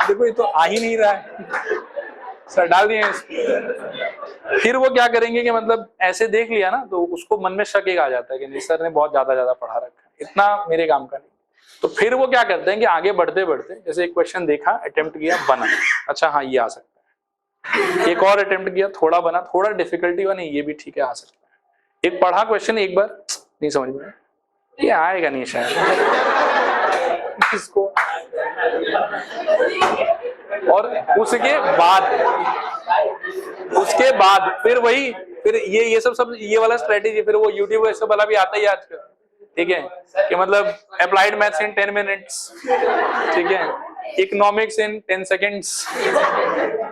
देखो ये तो आ ही नहीं रहा है, सर डाल दिए। फिर वो क्या करेंगे कि मतलब ऐसे देख लिया ना तो उसको मन में शक एक आ जाता है कि नहीं सर ने बहुत ज्यादा पढ़ा रखा है, इतना मेरे काम का नहीं। तो फिर वो क्या करते हैं कि आगे बढ़ते बढ़ते जैसे एक क्वेश्चन देखा, अटेम्प्ट किया, बना, अच्छा हाँ ये आ सकता है, एक और अटेम्प्ट किया, थोड़ा बना, थोड़ा डिफिकल्टी बनी, ये भी ठीक है आ सकता है। एक पढ़ा क्वेश्चन एक बार नहीं समझ में, ये आएगा नहीं शायद इसको, और उसके बाद फिर वही, फिर ये सब ये वाला स्ट्रेटेजी, फिर वो यूट्यूब ये सब वाला भी आता ही आजकल, ठीक है, कि मतलब अप्लाइड मैथ्स इन 10 मिनट्स, ठीक है, इकोनॉमिक्स इन 10 सेकेंड्स,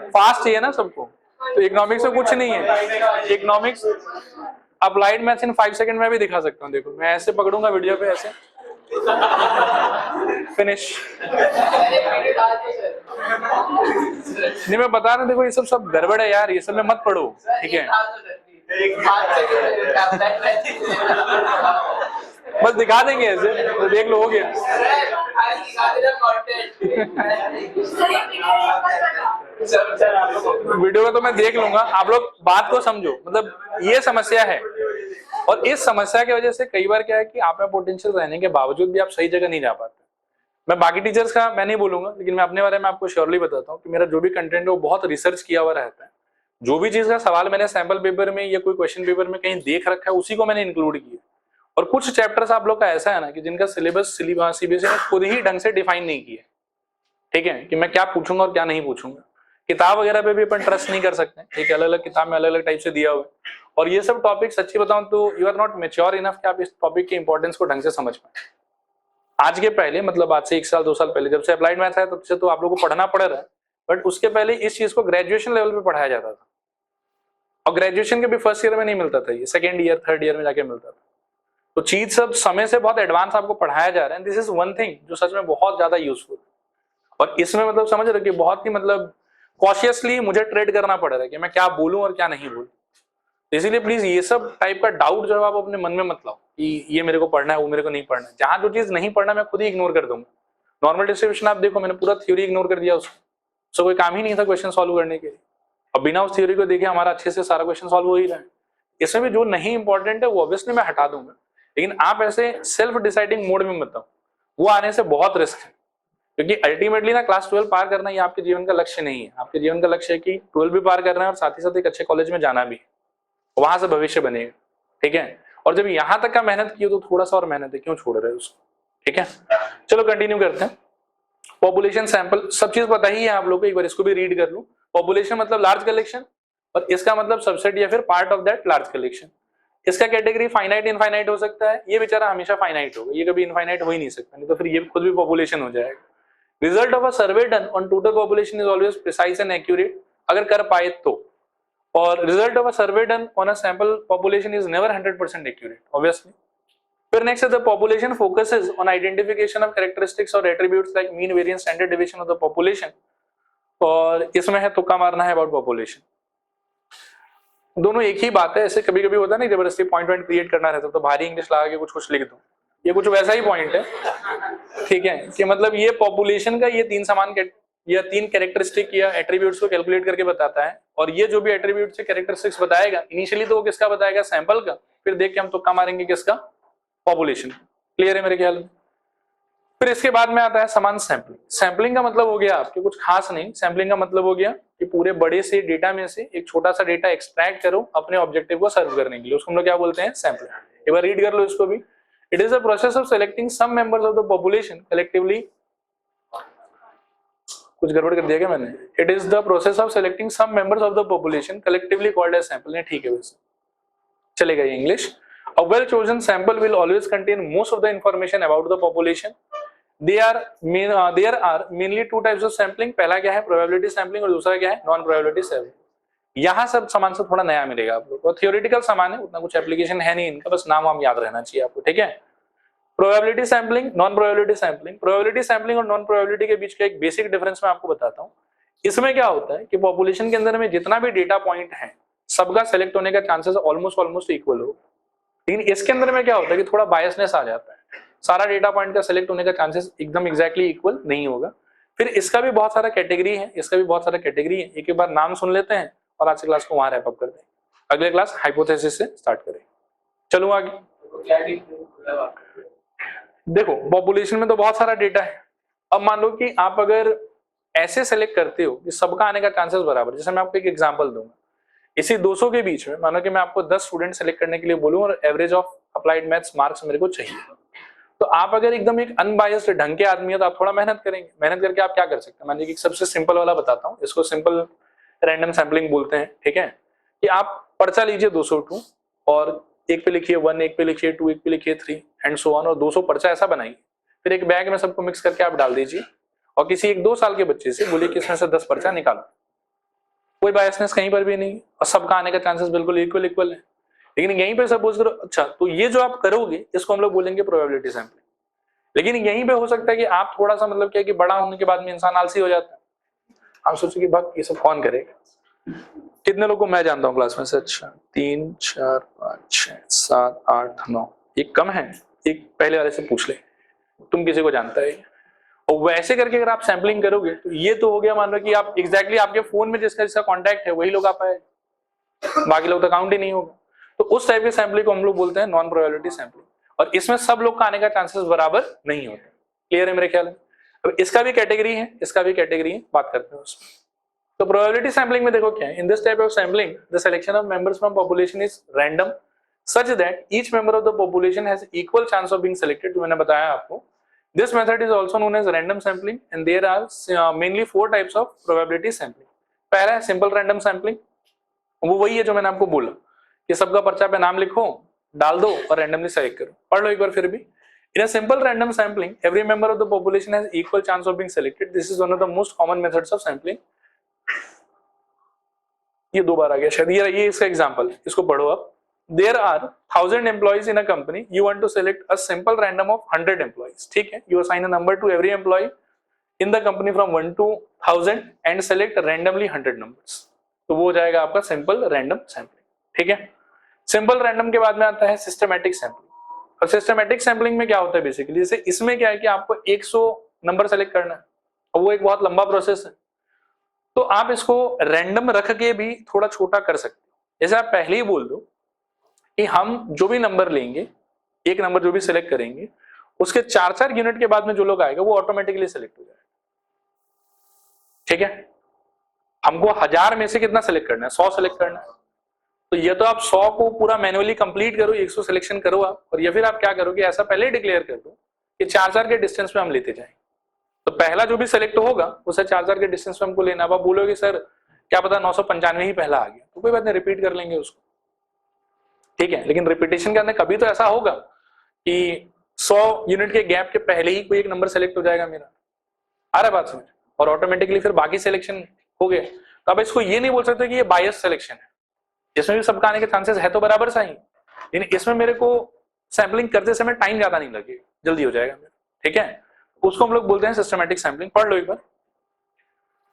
फास्ट चाहिए ना सबको, तो इकोनॉमिक्स में कुछ नहीं है, इकोनॉमिक्स अप्लाइड मैथ्स इन 5 सेकंड में भी दिखा सकता हूँ। देखो मैं ऐसे पकड़ूंगा वीडियो पे, ऐसे फिनिश, नहीं मैं बता रहा हूं, देखो ये सब गड़बड़ है यार, ये सब में मत पढ़ो, ठीक है, बस दिखा देंगे ऐसे तो देख लो, हो गया। वीडियो को तो मैं देख लूंगा, आप लोग बात को समझो, मतलब ये समस्या है, और इस समस्या की वजह से कई बार क्या है कि आप में पोटेंशियल रहने के बावजूद भी आप सही जगह नहीं जा पाते। मैं बाकी टीचर्स का मैं नहीं बोलूंगा, लेकिन मैं अपने बारे में आपको श्योरली बताता हूँ कि मेरा जो भी कंटेंट है वो बहुत रिसर्च किया हुआ रहता है। जो भी चीज का सवाल मैंने सैंपल पेपर में या कोई क्वेश्चन पेपर में कहीं देख रखा है उसी को मैंने इंक्लूड किया। और कुछ चैप्टर्स आप लोग का ऐसा है ना कि जिनका सिलेबस सीबीएसई ने खुद ही ढंग से डिफाइन नहीं किया, ठीक है, कि मैं क्या पूछूंगा और क्या नहीं पूछूंगा। किताब वगैरह पे भी अपन ट्रस्ट नहीं कर सकते, एक अलग अलग किताब में अलग अलग टाइप से दिया हुआ है, और ये सब टॉपिक सच्ची बताऊं तो you are not mature enough कि आप इस टॉपिक के इंपॉर्टेंस को ढंग से समझ पाए। आज के पहले, मतलब आज से 1 साल 2 साल पहले जब से अप्लाइड मैथ है तब से तो आप लोगों को पढ़ना पड़ रहा है, बट उसके पहले इस चीज को ग्रेजुएशन लेवल पे पढ़ाया जाता था, और ग्रेजुएशन के भी फर्स्ट ईयर में नहीं मिलता था, ये सेकंड ईयर थर्ड ईयर में जाके मिलता था। तो चीज सब समय से बहुत एडवांस आपको पढ़ाया जा रहा है, दिस इज वन थिंग जो सच में बहुत ज्यादा यूजफुल। और इसमें मतलब समझ रहे कि बहुत ही मतलब कॉशियसली मुझे ट्रेड करना पड़ रहा है कि मैं क्या बोलूं और क्या नहीं बोलूं। इसीलिए प्लीज ये सब टाइप का डाउट जो है आप अपने मन में मत लाओ कि ये मेरे को पढ़ना है वो मेरे को नहीं पढ़ना है। जहां जो चीज नहीं पढ़ना मैं खुद ही इग्नोर कर दूंगा। नॉर्मल डिस्ट्रीब्यूशन आप देखो, मैंने पूरा थ्योरी इग्नोर कर दिया उसको कोई काम ही नहीं था क्वेश्चन सॉल्व करने के लिए। अब बिना उस थ्योरी को देखे हमारा अच्छे से सारा क्वेश्चन सॉल्व हो ही रहा है। इसमें भी जो नहीं इंपॉर्टेंट है वो ऑब्वियसली मैं हटा दूंगा, लेकिन आप ऐसे सेल्फ डिसाइडिंग मोड में मत आओ, वो आने से बहुत रिस्क है। क्योंकि अल्टीमेटली ना क्लास 12 पार करना ये आपके जीवन का लक्ष्य नहीं है। आपके जीवन का लक्ष्य है कि 12 भी पार करना है और साथ ही साथ एक अच्छे कॉलेज में जाना भी, वहां से भविष्य बनेगा। ठीक है, और जब यहां तक का मेहनत की हो तो थोड़ा सा और मेहनत है, क्यों छोड़ रहे हो उसको। ठीक है, चलो कंटिन्यू करते हैं। पॉपुलेशन सैंपल सब चीज पता ही है आप लोग को, एक बार इसको भी रीड कर लूं। पॉपुलेशन मतलब लार्ज कलेक्शन और इसका मतलब सबसेट या फिर part of that large collection. इसका कैटेगरी फाइनाइट इनफाइनाइट हो सकता है, ये बेचारा हमेशा फाइनाइट होगा, ये कभी इनफाइनाइट हो ही नहीं सकता, नहीं तो फिर ये खुद भी पॉपुलेशन हो जाएगा। Result of a survey done on total population is always precise and accurate, अगर कर पाए तो। और result of a survey done on a sample population is never 100% accurate obviously. फिर नेक्स्ट है the population focuses on identification of characteristics और attributes like mean, variance, standard division of the population. और इसमें है तुक्का मारना है अबाउट पॉपुलेशन। दोनों एक ही बात है, ऐसे कभी कभी होता है ना जबरदस्ती पॉइंट क्रिएट करना रहता है तो भारी इंग्लिश लगा के कुछ कुछ लिख दो, ये कुछ वैसा ही पॉइंट है। ठीक है, कि मतलब ये पॉपुलेशन का ये तीन कैरेक्टरिस्टिक या एट्रीब्यूट्स को कैलकुलेट करके बताता है, और ये जो भी एट्रीब्यूट्स कैरेक्टरिस्टिक्स बताएगा इनिशियली तो वो किसका बताएगा, सैंपल का, फिर देख के हम तुक्का मारेंगे किसका, पॉपुलेशन। क्लियर है मेरे ख्याल में। फिर इसके बाद में आता है समान सैंपलिंग। सैंपलिंग का मतलब हो गया आपके कुछ खास नहीं, सैंपलिंग का मतलब हो गया कि पूरे बड़े से डेटा में से एक छोटा सा डेटा एक्सट्रैक्ट करो अपने ऑब्जेक्टिव को सर्व करने के लिए, उसको हम लोग क्या बोलते हैं, सैंपलिंग। एक बार रीड कर लो इसको भी। It is the process of selecting some members of the population collectively, कुछ गड़बड़ कर दिया क्या मैंने, it is the process of selecting some members of the population collectively called as sample. ठीक है, वैसे चलेगा ये English. A well chosen sample will always contain most of the information about the population. There are mainly two types of sampling. पहला क्या है, probability sampling, और दूसरा क्या है, non probability sampling। यहाँ सब सामान से थोड़ा नया मिलेगा आप लोग को, थियोरेटिकल सामान है, उतना कुछ एप्लीकेशन है नहीं इनका, बस नाम वाम याद रहना चाहिए आपको। ठीक है, probability sampling, non probability sampling. Probability sampling और नॉन प्रोबेबिलिटी के बीच का एक बेसिक डिफरेंस मैं आपको बताता हूँ। इसमें क्या होता है कि पॉपुलेशन के अंदर में जितना भी डेटा पॉइंट है सबका सेलेक्ट होने का चांसेस ऑलमोस्ट इक्वल हो, लेकिन इसके अंदर में क्या होता है कि थोड़ा बायसनेस आ जाता है, सारा डेटा पॉइंट का सेलेक्ट होने का चांसेस एकदम एग्जैक्टली इक्वल नहीं होगा। फिर इसका भी बहुत सारा कैटेगरी है, एक बार नाम सुन लेते हैं और आज की क्लास को वहां रैप अप करते हैं, अगले क्लास हाइपोथेसिस से स्टार्ट करें। चलो आगे। देखो पॉपुलेशन में तो बहुत सारा डेटा है। अब मान लो कि आप अगर ऐसे सेलेक्ट करते हो कि सबका आने का चांसेस बराबर, जैसे मैं आपको एक एग्जांपल दूंगा, इसी 200 के बीच में मानो कि मैं आपको 10 स्टूडेंट सेलेक्ट करने के लिए बोलूं और average of applied maths marks मेरे को चाहिए, तो आप अगर एकदम एक अनबायस्ड ढंग के आदमी है तो आप थोड़ा मेहनत करेंगे। मेहनत करके आप क्या कर सकते हैं, मान लीजिए कि सबसे सिंपल वाला बताता हूँ, इसको सिंपल रैंडम सैम्पलिंग बोलते हैं। ठीक है, कि आप पर्चा लीजिए 202 और एक पे लिखिए 1, एक पे लिखिए 2, एक पे लिखिए 3 एंड सो ऑन, और 200 पर्चा ऐसा बनाइए। फिर एक बैग में सबको मिक्स करके आप डाल दीजिए और किसी 1-2 साल के बच्चे से बोलिए कि इसमें से 10 पर्चा निकालो। कोई बायसनेस कहीं पर भी नहीं और सबका आने का चांसेस बिल्कुल इक्वल है। लेकिन यहीं पे सपोज करो, अच्छा तो ये जो आप करोगे इसको हम लोग बोलेंगे प्रोबेबिलिटी सैंपलिंग। लेकिन यहीं पे हो सकता है कि आप थोड़ा सा मतलब क्या है कि बड़ा होने के बाद में इंसान आलसी हो जाता है, आप सोचो कि भाग ये सब कौन करेगा। कितने लोगों को मैं जानता हूँ क्लास में से, अच्छा 3 4 5 6 7 8 9, एक कम है, एक पहले वाले से पूछ ले तुम किसी को जानता है। और वैसे करके अगर आप सैंपलिंग करोगे तो ये तो हो गया, मान लो कि आप एग्जैक्टली आपके फोन में जिसका कॉन्टैक्ट है वही लोग आ पाए, बाकी लोग तो काउंट ही नहीं होगा। तो उस टाइप के सैंपलिंग को हम लोग बोलते हैं नॉन प्रोबेबिलिटी सैंपलिंग, और इसमें सब लोग का आने का चांसेस बराबर नहीं होते। क्लियर है मेरे ख्याल में। अब इसका भी कैटेगरी है, बात करते हैं उसमें। तो प्रोबेबिलिटी सैंपलिंग में देखो क्या है, in this type of sampling the selection of members from population is random such that each member of the population has equal chance of being selected, जो मैंने बताया आपको। This method is also known as random sampling and there are mainly 4 types of probability sampling. पहला है simple random sampling, वो वही है जो मैंने आपको बोला कि सबका पर्चा पे नाम लिखो, डाल दो और randomly select करो। पढ़ लो एक बार फिर भी। In a simple random sampling, every member of the population has equal chance of being selected. This is one of the most common methods of sampling. ये 2 बार आ गया शायद, ये इसका एग्जाम्पल, इसको पढ़ो आप। There are 1000 employees in a company. You want to select a simple random of 100 employees. ठीक है, you assign a number to every employee in the company from 1 to 1000 and select randomly 100 numbers. तो वो हो जाएगा आपका simple random sampling. ठीक है, simple random के बाद में आता है सिस्टमैटिक सैंपलिंग। और सिस्टमैटिक सैंपलिंग में क्या होता है बेसिकली, जैसे इसमें क्या है कि आपको 100 नंबर सेलेक्ट करना है और वो एक बहुत लंबा प्रोसेस है, तो आप इसको रैंडम रख के भी थोड़ा छोटा कर सकते हो। जैसे आप पहले ही बोल दो कि हम जो भी नंबर लेंगे, एक नंबर जो भी सिलेक्ट करेंगे, उसके 4-4 यूनिट के बाद में जो लोग आएगा वो ऑटोमेटिकली सिलेक्ट हो जाएगा। ठीक है, हमको 1000 में से कितना सिलेक्ट करना है, 100 सिलेक्ट करना है, तो ये तो आप 100 को पूरा मैनुअली कंप्लीट करो, 100 सिलेक्शन करो आप, और या फिर आप क्या करोगे, ऐसा पहले डिक्लेयर कर दो कि 4-4 के डिस्टेंस में हम लेते जाएंगे। तो पहला जो भी सिलेक्ट होगा उसे 4-4 के डिस्टेंस में हमको लेना। अब आप बोलोगे सर क्या पता 995 ही पहला आ गया, तो कोई बात नहीं, रिपीट कर लेंगे उसको। ठीक है, लेकिन रिपीटेशन के अंदर कभी तो ऐसा होगा कि 100 यूनिट के गैप के पहले ही कोई एक नंबर सेलेक्ट हो जाएगा मेरा, आ रहा है बात समझ, और ऑटोमेटिकली फिर बाकी सिलेक्शन हो गए। तो अब इसको ये नहीं बोल सकते कि ये बायस सिलेक्शन है, इसमें भी सबका आने के चांसेस है तो बराबर सा ही, लेकिन इसमें मेरे को सैंपलिंग करते समय टाइम ज्यादा नहीं लगेगा, जल्दी हो जाएगा मेरा। ठीक है, उसको हम लोग बोलते हैं सिस्टमैटिक सैंपलिंग। पढ़ लो एक बार।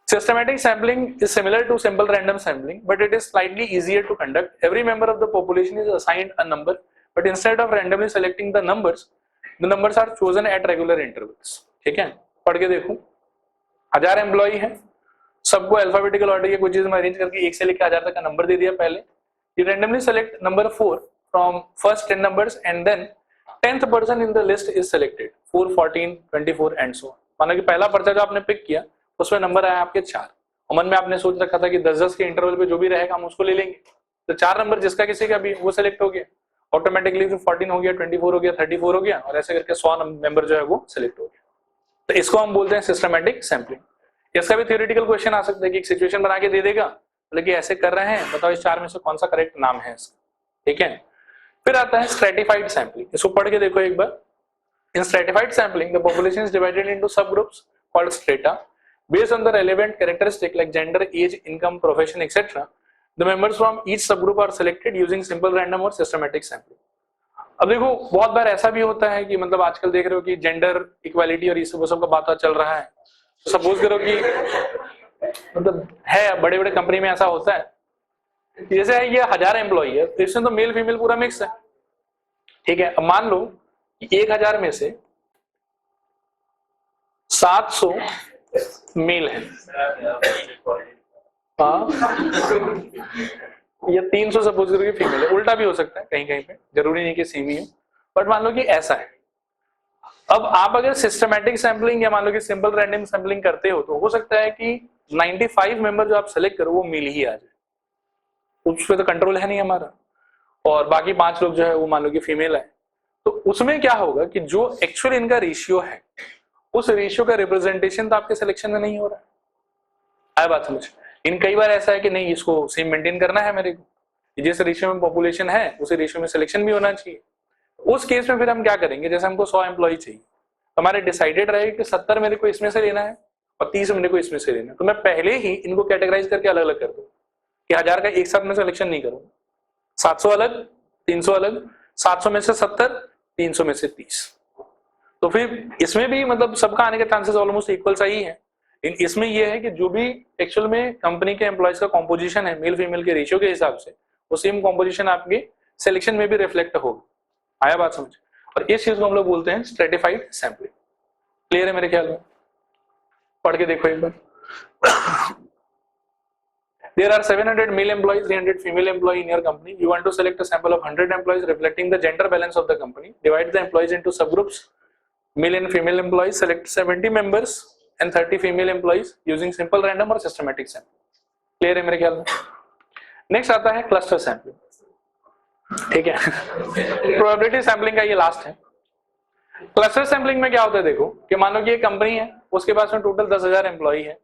Systematic sampling is similar to simple random sampling, but it is slightly easier to conduct. Every member of the population is assigned a number, but instead of randomly selecting the numbers are chosen at regular intervals. ठीक है, पढ़ के देखो। 1000 employee है, सबको alphabetical order के कुछ चीज में अरेंज करके 1 से लेकर 1000 तक का नंबर दे दिया पहले। You randomly select number 4 from first 10 numbers and then 10th person in the list is selected. 4, 14, 24 and so on. मानो कि पहला पर्चा जो आपने पिक किया उसमें नंबर आया आपके 4, और मन में आपने सोच रखा था कि 10-10 के इंटरवल पे जो भी रहेगा हम उसको ले लेंगे, तो 4 नंबर जिसका किसी का भी वो सिलेक्ट हो गया ऑटोमेटिकली, फिर 14 हो गया, 24 हो गया, 34 हो गया, और ऐसे करके 100 मेंबर जो है वो सिलेक्ट हो गया। तो इसको हम बोलते हैं सिस्टमैटिक सैंपलिंग। इसका भी थ्योरेटिकल क्वेश्चन आ सकता है कि एक सिचुएशन बना के दे देगा, लेकिन ऐसे कर रहे हैं, बताओ इस 4 में से कौन सा करेक्ट नाम है इसका। ठीक है, फिर आता है स्ट्रेटिफाइड सैंपलिंग। इसको पढ़ के देखो एक बार। In stratified sampling the population is divided into sub groups called strata based on the relevant characteristic like gender, age, income, profession, etc. The members from each subgroup are selected using simple random और systematic sampling. अब देखो बहुत बार ऐसा भी होता है कि मतलब आजकल देख रहे हो कि जेंडर इक्वालिटी और ये सब का बात चल रहा है, तो सपोज करो कि मतलब है बड़े बड़े कंपनी में ऐसा होता है, जैसे है ये 1000 एम्प्लॉई है, तो इसमें तो मेल फीमेल पूरा मिक्स है। ठीक है, अब मान लो कि 1000 में से 700 मेल है, हाँ, ये 300 सपोज करो कि फीमेल है, उल्टा भी हो सकता है कहीं कहीं पे, जरूरी नहीं कि सेम ही हो, बट मान लो कि ऐसा है। अब आप अगर सिस्टमैटिक सैंपलिंग या मान लो कि सिंपल रैंडम सैंपलिंग करते हो, तो हो सकता है कि 95 मेंबर जो आप सेलेक्ट करो वो मेल ही आ जाए, उस पर तो कंट्रोल है नहीं हमारा, और बाकी 5 लोग जो है वो मान लो कि फीमेल है। तो उसमें क्या होगा कि जो एक्चुअल इनका रेशियो है, उस रेशियो का रिप्रेजेंटेशन तो आपके सिलेक्शन में नहीं हो रहा है। बात समझ, इन कई बार ऐसा है कि नहीं इसको सेम मेंटेन करना है मेरे को, जिस रेशियो में पॉपुलेशन है उसी रेशियो में सिलेक्शन भी होना चाहिए। उस केस में फिर हम क्या करेंगे, जैसे हमको 100 एम्प्लॉय चाहिए, हमारे डिसाइडेड रहेगा कि 70 मेरे को इसमें से लेना है और 30 मेरे को इसमें से लेना है, तो मैं पहले ही इनको कैटेगराइज करके अलग अलग कर दूं कि 1000 का एक साथ में सिलेक्शन नहीं करूंगा, 700 अलग, 300 अलग, 700 में से 70, 300 में से 30। तो फिर इसमें भी मतलब सबका आने के चांसेस ऑलमोस्ट इक्वल सा ही है। इसमें यह है कि जो भी एक्चुअल में कंपनी के एम्प्लॉयज का कॉम्पोजिशन है मेल फीमेल के रेशियो के हिसाब से, वो सेम कॉम्पोजिशन आपके सिलेक्शन में भी रिफ्लेक्ट होगा। आया बात समझ, और इस चीज को हम लोग बोलते हैं स्ट्रेटिफाइड सैंपलिंग। क्लियर है मेरे ख्याल में, पढ़ के देखो एक बार। There are 700 male employees, 300 female employees in your company. You want to select a sample of 100 employees reflecting the gender balance of the company. Divide the employees into subgroups. Male and female employees. Select 70 members and 30 female employees using simple random or systematic sampling. Clear है मेरे ख्याल में? Next आता है cluster sampling. ठीक है? Probability sampling का ये last है. Cluster sampling में क्या होता है देखो कि मान लो कि एक कंपनी है, उसके पास में टोटल 10,000 एम्प्लॉई है,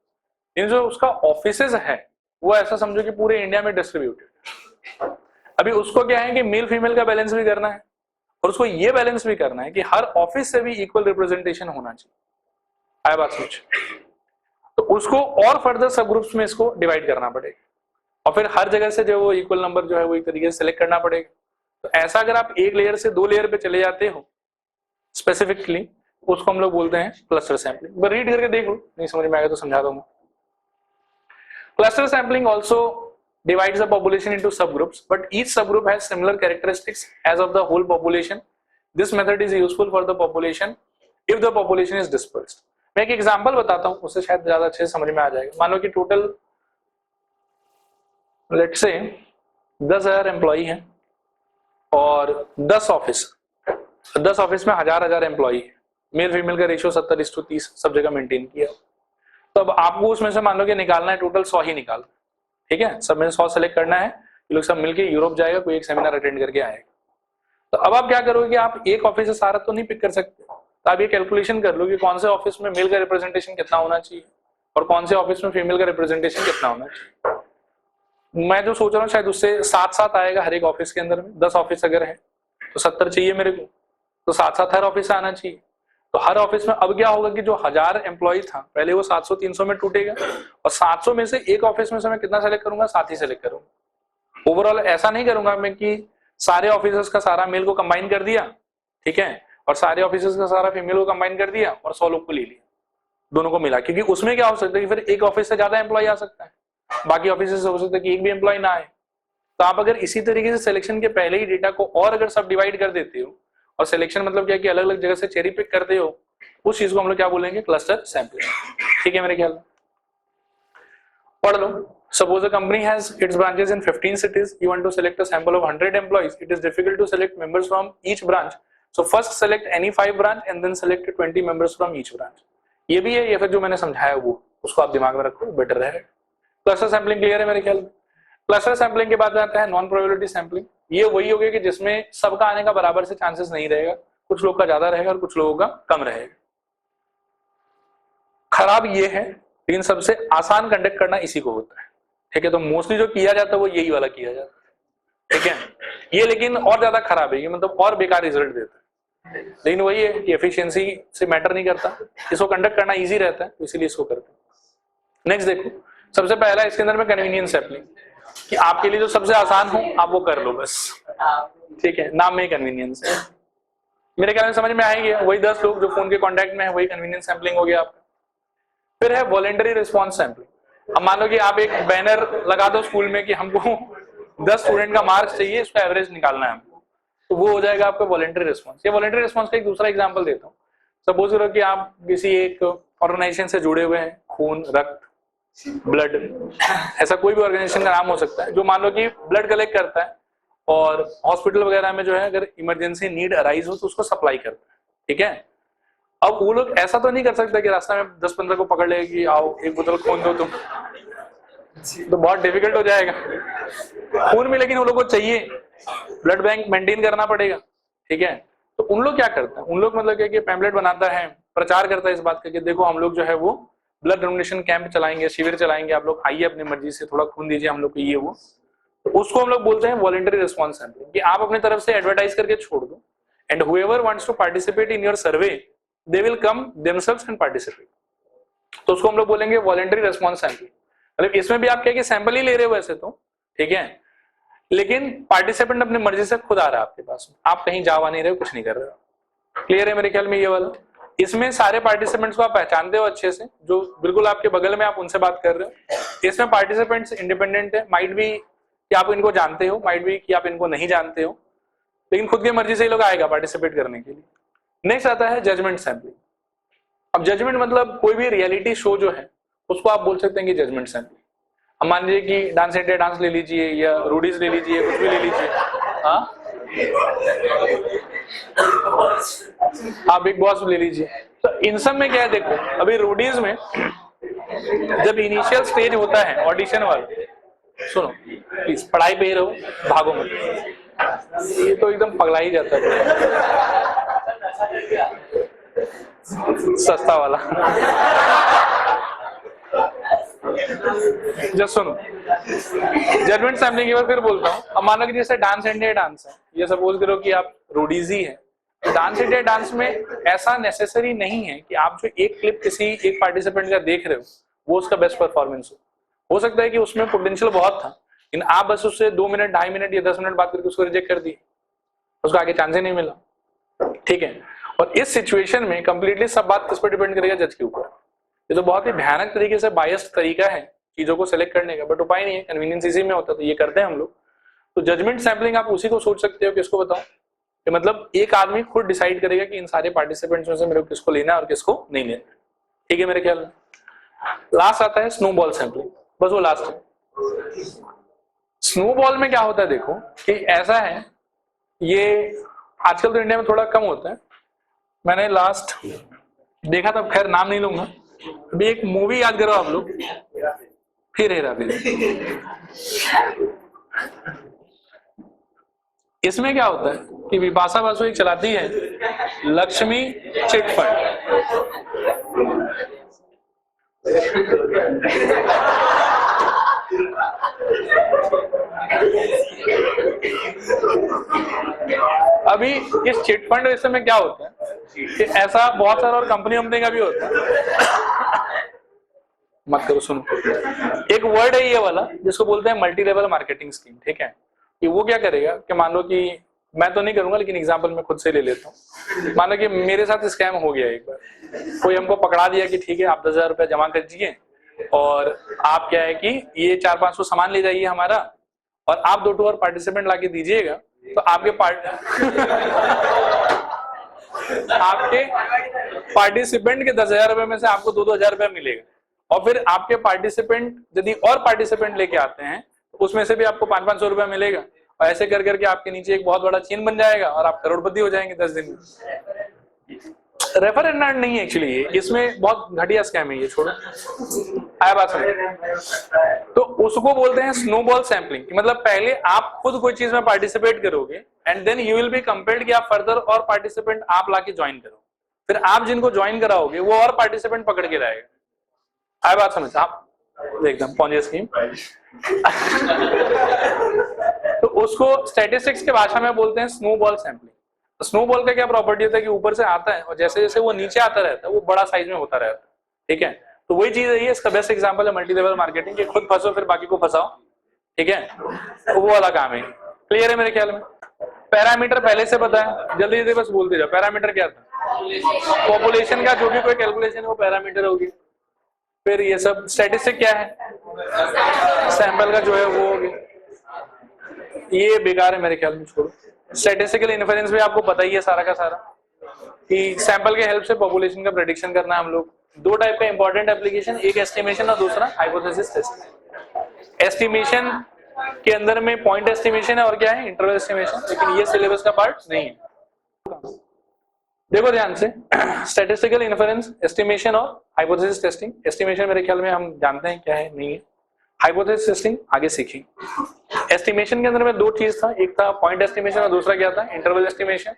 इन जो उसका ऑफिसेज है वो ऐसा समझो कि पूरे इंडिया में डिस्ट्रीब्यूटेड। अभी उसको क्या है कि मेल फीमेल का बैलेंस भी करना है और उसको ये बैलेंस भी करना है कि हर ऑफिस से भी इक्वल रिप्रेजेंटेशन होना चाहिए। आया बात सोच, तो उसको और फर्दर सब ग्रुप्स में इसको डिवाइड करना पड़ेगा और फिर हर जगह से जो वो इक्वल नंबर जो है वो एक तरीके से सिलेक्ट करना पड़ेगा। तो ऐसा अगर आप एक लेयर से 2 लेयर पे चले जाते हो स्पेसिफिकली, उसको हम लोग बोलते हैं क्लस्टर सैंपलिंग। रीड करके देख लो, नहीं समझ में आएगा तो समझा दूंगा। Cluster sampling also divides the population into subgroups, but each subgroup has similar characteristics as of the whole population. This method is useful for the population if the population is dispersed. मैं एक example बताता हूं, उससे शायद ज्यादा अच्छे से समझ में आ जाएगा. मान लो कि टोटल लेट्स से 10,000 एम्प्लॉई हैं और 10 ऑफिस में हजार एम्प्लॉई, मेल फीमेल का रेशियो 70:30 सब जगह मेंटेन किया. तो अब आपको उसमें से मान लो कि निकालना है टोटल 100 ही निकाल, ठीक है, सब में 100 सेलेक्ट करना है. ये लोग सब मिलके यूरोप जाएगा, कोई एक सेमिनार अटेंड करके आएगा. तो अब आप क्या करोगे कि आप एक ऑफिस से सारा तो नहीं पिक कर सकते, तो आप ये कैलकुलेशन कर लो कि कौन से ऑफिस में मेल का रिप्रेजेंटेशन कितना होना चाहिए और कौन से ऑफिस में फीमेल का रिप्रेजेंटेशन कितना होना चाहिए. मैं जो सोच रहा हूँ शायद उससे 7-7 आएगा हर एक ऑफिस के अंदर में. 10 ऑफिस अगर है तो 70 चाहिए मेरे को, तो 7-7 हर ऑफिस से आना चाहिए. तो हर ऑफिस में अब क्या होगा कि जो 1000 एम्प्लॉय था पहले वो 700-300 में टूटेगा और 700 में से एक ऑफिस में से मैं कितना सेलेक्ट करूंगा, 7 ही सेलेक्ट करूंगा. ओवरऑल ऐसा नहीं करूंगा मैं कि सारे ऑफिसर्स का सारा मेल को कंबाइन कर दिया, ठीक है, और सारे ऑफिसर्स का सारा फीमेल को कंबाइन कर दिया और 100 लोग को ले लिया, दोनों को मिला. क्योंकि उसमें क्या हो सकता है कि फिर एक ऑफिस से ज्यादा एम्प्लॉय आ सकता है, बाकी ऑफिस से हो सकता है कि एक भी एम्प्लॉय ना आए. तो आप अगर इसी तरीके से सिलेक्शन के पहले ही डेटा को और अगर सब डिवाइड कर देते हो, और सिलेक्शन मतलब क्या कि अलग अलग जगह से चेरी पिक करते हो, उस चीज को हम लोग क्या बोलेंगे, क्लस्टर सैंपलिंग. ठीक है मेरे ख्याल में. पढ़ लो. Suppose a company has its branches in 15 cities. You want to select a sample of 100 employees. It is difficult to select members from each branch. So first select any 5 branch and then select 20 members from each branch. ये भी है, या फिर जो मैंने समझाया वो उसको आप दिमाग में रखो, बेटर रहेगा. क्लस्टर सैंपलिंग क्लियर है मेरे ख्याल में. क्लस्टर सैंपलिंग के बाद आता है नॉन प्रोबेबिलिटी सैंपलिंग. ये वही हो गया कि जिसमें सबका आने का बराबर से चांसेस नहीं रहेगा, कुछ लोग का ज्यादा रहेगा और कुछ लोगों का कम रहेगा. खराब ये है, लेकिन सबसे आसान कंडक्ट करना इसी को होता है. ठीक है, तो मोस्टली जो किया जाता है वो यही वाला किया जाता है. ठीक है, ये लेकिन और ज्यादा खराब है, ये मतलब और बेकार रिजल्ट देता है. लेकिन वही है कि एफिशिएंसी से मैटर नहीं करता, इसको कंडक्ट करना इजी रहता है, तो इसीलिए इसको करते हैं. नेक्स्ट देखो, सबसे पहला इसके अंदर में कन्वीनियंस सैंपलिंग, कि आपके लिए जो सबसे आसान हो आप वो कर लो बस. ठीक है, नाम में कन्वीनियंस है. मेरे ख्याल में समझ में आएंगे. वही 10 लोग जो फोन के कॉन्टेक्ट में है, वही कन्वीनियंस सैंपलिंग हो गया आपका. फिर है वॉलेंटरी रिस्पॉन्स सैंपलिंग. अब मान लो कि आप एक बैनर लगा दो स्कूल में कि हमको 10 स्टूडेंट का मार्क्स चाहिए, इसका एवरेज निकालना है हमको, तो वो हो जाएगा आपका वॉलेंटरी रिस्पॉन्स. ये वॉलेंटरी रिस्पॉन्स का एक दूसरा एग्जांपल देता हूँ. सपोज करो कि आप किसी एक ऑर्गेनाइजेशन से जुड़े हुए हैं, खून, रक्त, ब्लड, ऐसा कोई भी ऑर्गेनाइजेशन का नाम हो सकता है, जो मान लो कि ब्लड कलेक्ट करता है और हॉस्पिटल वगैरह में जो है अगर इमरजेंसी नीड अराइज हो तो उसको सप्लाई करता है. ठीक है, अब वो लोग ऐसा तो नहीं कर सकते कि रास्ता में 10-15 को पकड़ ले कि आओ एक बोतल खून दो तुम, तो बहुत डिफिकल्ट हो जाएगा. खून में लेकिन उन लोगों को चाहिए, ब्लड बैंक मेंटेन करना पड़ेगा. ठीक है, तो उन लोग क्या करते हैं, उन लोग मतलब क्या कि पैम्पलेट बनाता है, प्रचार करता है इस बात का कि देखो हम लोग जो है वो ब्लड डोनेशन कैंप चलाएंगे, शिविर चलाएंगे, आप लोग आइए अपनी मर्जी से थोड़ा खून दीजिए हम लोग को, ये वो. तो उसको हम लोग बोलते हैं वॉलंटरी रिस्पॉन्स सैंपलिंग, कि आप अपनी तरफ से एडवर्टाइज करके छोड़ दो, and whoever wants to participate in your survey they will come themselves and participate. तो उसको हम लोग बोलेंगे वॉलंटरी रिस्पॉन्स सैंपलिंग. मतलब इसमें भी आप क्या कि सैंपल ही ले रहे हो वैसे तो, ठीक है, लेकिन पार्टिसिपेंट अपनी मर्जी से खुद आ रहा है आपके पास, आप कहीं जावा नहीं रहे हो, कुछ नहीं कर रहे हो. क्लियर है मेरे ख्याल में ये वाला. इसमें सारे पार्टिसिपेंट्स को आप पहचानते हो अच्छे से, जो बिल्कुल आपके बगल में आप उनसे बात कर रहे हो. इसमें पार्टिसिपेंट्स इंडिपेंडेंट है, माइट भी कि आप इनको जानते हो, माइट भी कि आप इनको नहीं जानते हो, लेकिन खुद की मर्जी से ये लोग आएगा पार्टिसिपेट करने के लिए. नेक्स्ट आता है जजमेंट सैंपलिंग. अब जजमेंट मतलब कोई भी रियलिटी शो जो है उसको आप बोल सकते हैं कि जजमेंट सैंपलिंग. अब मान लीजिए कि डांस इंडिया डांस ले लीजिए या रूडीज ले लीजिए, कुछ भी ले लीजिए. हाँ, आप बिग बॉस ले लीजिए. तो इन सब में क्या है, देखो अभी रूडीज में जब इनिशियल स्टेज होता है ऑडिशन वाला, सुनो प्लीज, पढ़ाई पे ही रहो, भागो मत, ये तो एकदम पगला ही जाता है सस्ता वाला. जस्ट सुनो, जजमेंट सैंपलिंग की बार फिर बोलता हूँ. अब मानो कि जैसे डांस इंडिया डांस है, ये सपोज करो कि आप रोडीजी है, तो डांस इंडिया डांस में ऐसा नेसेसरी नहीं है कि आप जो एक क्लिप किसी एक पार्टिसिपेंट का देख रहे हो वो उसका बेस्ट परफॉर्मेंस हो सकता है कि उसमें पोटेंशियल बहुत था, लेकिन आप बस उससे 2 मिनट, 2.5 मिनट या 10 मिनट बात करके उसको रिजेक्ट कर दिए, उसको आगे चांस ही नहीं मिला. ठीक है, और इस सिचुएशन में कंप्लीटली सब बात किस पर डिपेंड करेगा, जज के ऊपर. ये तो बहुत ही भयानक तरीके से बायस्ड तरीका है चीजों को सिलेक्ट करने का, बट उपाय नहीं है, कन्वीनियंस इसी में होता है, तो ये करते हैं हम लोग। तो जजमेंट सैम्पलिंग आप उसी को सोच सकते हो, किसको बताओ, कि मतलब एक आदमी खुद डिसाइड करेगा कि इन सारे पार्टिसिपेंट्स में से मेरे को किसको लेना है और किसको नहीं लेना। ठीक है मेरे ख्याल में। लास्ट आता है स्नोबॉल सैम्पलिंग, बस वो लास्ट है। स्नोबॉल में क्या होता है देखो कि ऐसा है, ये आजकल तो इंडिया में थोड़ा कम होता है, मैंने लास्ट देखा था, खैर नाम नहीं लूंगा, अभी एक मूवी याद करो आप लोग, फिर हेरा फेरी। इसमें क्या होता है कि बिपाशा बासु एक चलाती है लक्ष्मी चिट फंड। अभी इस चिट फंड विषय में क्या होता है कि ऐसा बहुत सारा और कंपनी का भी होता है, मत करो सुनो, एक वर्ड है ये वाला जिसको बोलते हैं मल्टी लेवल मार्केटिंग स्कीम। ठीक है, कि वो क्या करेगा कि मान लो कि मैं तो नहीं करूंगा लेकिन एग्जांपल मैं खुद से ले लेता हूँ, मान लो कि मेरे साथ स्कैम हो गया एक बार, कोई हमको पकड़ा दिया कि ठीक है आप 10,000 रुपया जमा कर दीजिए और आप क्या है कि ये 400-500 सामान ले जाइए हमारा और आप 2 और पार्टिसिपेंट लाके दीजिएगा, तो आपके आपके पार्टिसिपेंट के 10,000 रुपए में से आपको 2,000 रुपया मिलेगा, और फिर आपके पार्टिसिपेंट यदि और पार्टिसिपेंट लेके आते हैं तो उसमें से भी आपको 500-500 रुपया मिलेगा, और ऐसे कर करके आपके नीचे एक बहुत बड़ा चेन बन जाएगा और आप करोड़पति हो जाएंगे 10 दिन में। रेफर एंड अर्न नहीं है एक्चुअली ये, इसमें बहुत घटिया स्कैम है ये, छोड़ो आया बात समझ। तो उसको बोलते हैं स्नोबॉल सैम्पलिंग, मतलब पहले आप खुद कोई चीज में पार्टिसिपेट करोगे and then you will be compelled कि आप फर्दर और पार्टिसिपेंट आप लाके ज्वाइन करो, फिर आप जिनको ज्वाइन कराओगे वो और पार्टिसिपेंट पकड़ के लाएगा। आया बात समझ आप, एकदम पहुंचे स्कीम। तो उसको स्टैटिस्टिक्स के भाषा में बोलते हैं स्नोबॉल सैम्पलिंग। स्नोबॉल का क्या प्रॉपर्टी होता है कि ऊपर से आता है और जैसे जैसे वो नीचे आता रहता है वो बड़ा साइज में होता रहता है। ठीक है, तो वही चीज है, इसका बेस्ट एग्जांपल है मल्टी लेवल मार्केटिंग, कि खुद फंसो फिर बाकी को फंसाओ। ठीक है, तो वो वाला काम है। क्लियर है मेरे ख्याल में। पैरामीटर पहले से पता है, जल्दी जल्दी बस बोलते जाओ। पैरामीटर क्या था? पॉपुलेशन का जो भी कोई कैलकुलेशन है वो पैरामीटर होगी। फिर ये सब स्टैटिस्टिक क्या है? सैंपल का जो है वो होगी। ये बेकार है मेरे ख्याल में, छोड़ो। स्टैटिस्टिकल इन्फरेंस भी आपको पता ही है सारा का सारा, कि सैंपल के हेल्प से पॉपुलेशन का प्रेडिक्शन करना है हम लोग। 2 टाइप का इंपॉर्टेंट एप्लीकेशन, एक एस्टिमेशन और दूसरा हाइपोथेसिस टेस्टिंग। एस्टिमेशन के अंदर में पॉइंट एस्टिमेशन है और क्या है? इंटरवल एस्टिमेशन, लेकिन ये सिलेबस का पार्ट नहीं है। देखो ध्यान से, स्टैटिस्टिकल इन्फरेंस, एस्टिमेशन और हाइपोथेसिस टेस्टिंग। एस्टिमेशन मेरे ख्याल में हम जानते हैं क्या है, नहीं है। हाइपोथेसिस टेस्टिंग आगे सीखेंगे। एस्टिमेशन के अंदर में 2 चीज था, एक था पॉइंट एस्टिमेशन और दूसरा क्या था? Interval estimation.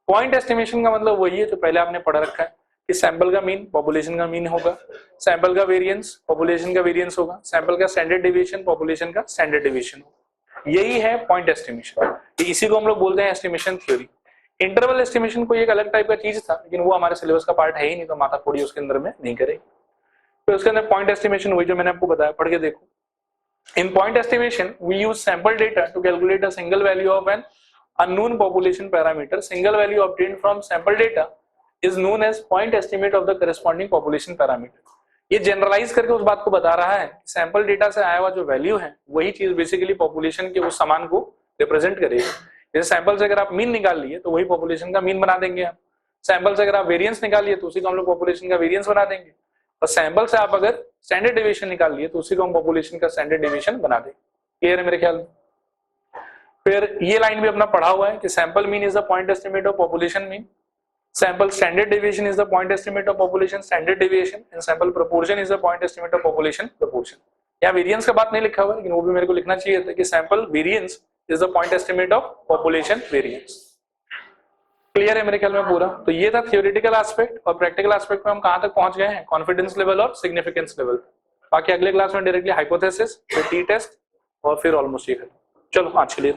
पॉइंट एस्टिमेशन का मतलब वही है जो पहले आपने पढ़ रखा है कि सैंपल का मीन पॉपुलेशन का मीन होगा, सैंपल का वेरिएंस पॉपुलेशन का वेरिएंस होगा, सैंपल का स्टैंडर्ड डेविएशन पॉपुलेशन का स्टैंडर्ड डेविएशन होगा। यही है पॉइंट एस्टिमेशन। इसी को हम लोग बोलते हैं एस्टिमेशन थ्योरी। इंटरवल एस्टिमेशन कोई एक अलग टाइप का चीज था, लेकिन वो हमारे सिलेबस का पार्ट है ही नहीं, तो माथा फोड़ी उसके अंदर में नहीं करेगी। तो उसके अंदर पॉइंट एस्टिमेशन वही जो मैंने आपको बताया, पढ़ के देखो। In point estimation, we use sample data to calculate a single value of an unknown population parameter. Single value obtained from sample data is known as point estimate of the corresponding population parameter. ये generalise करके उस बात को बता रहा है कि sample data से आया हुआ जो वैल्यू है वही चीज बेसिकली पॉपुलेशन के उस समान को रिप्रेजेंट करेगी। जैसे सैंपल से अगर आप मीन निकाल लिए तो वही पॉपुलेशन का मीन बना देंगे हम। सैंपल से अगर आप वेरिएंस निकाल लिए तो उसी को हम लोग पॉपुलेशन का वेरिएंस बना देंगे। और सैंपल से आप अगर स्टैंडर्ड डेविएशन निकाल लिए तो उसी को हम पॉपुलेशन का स्टैंडर्ड डेविएशन बना देंगे। क्लियर है मेरे ख्याल में। फिर ये लाइन भी अपना पढ़ा हुआ है कि sample mean is the point estimate of population mean, sample standard deviation is the point estimate of population standard deviation, and sample proportion is the point estimate of population proportion. यहाँ variance का बात नहीं लिखा हुआ, लेकिन वो भी मेरे को लिखना चाहिए था कि sample variance is the point estimate of population variance. Clear है मेरे ख्याल में पूरा। तो ये था थियोरेटिकल एस्पेक्ट, और प्रैक्टिकल एस्पेक्ट में हम कहां तक पहुंच गए हैं? कॉन्फिडेंस लेवल और सिग्निफिकेंस लेवल। बाकी अगले क्लास में डायरेक्टली हाइपोथेसिस, फिर टी टेस्ट और फिर ऑलमोस्ट ये खत्म। चलो आज के लिए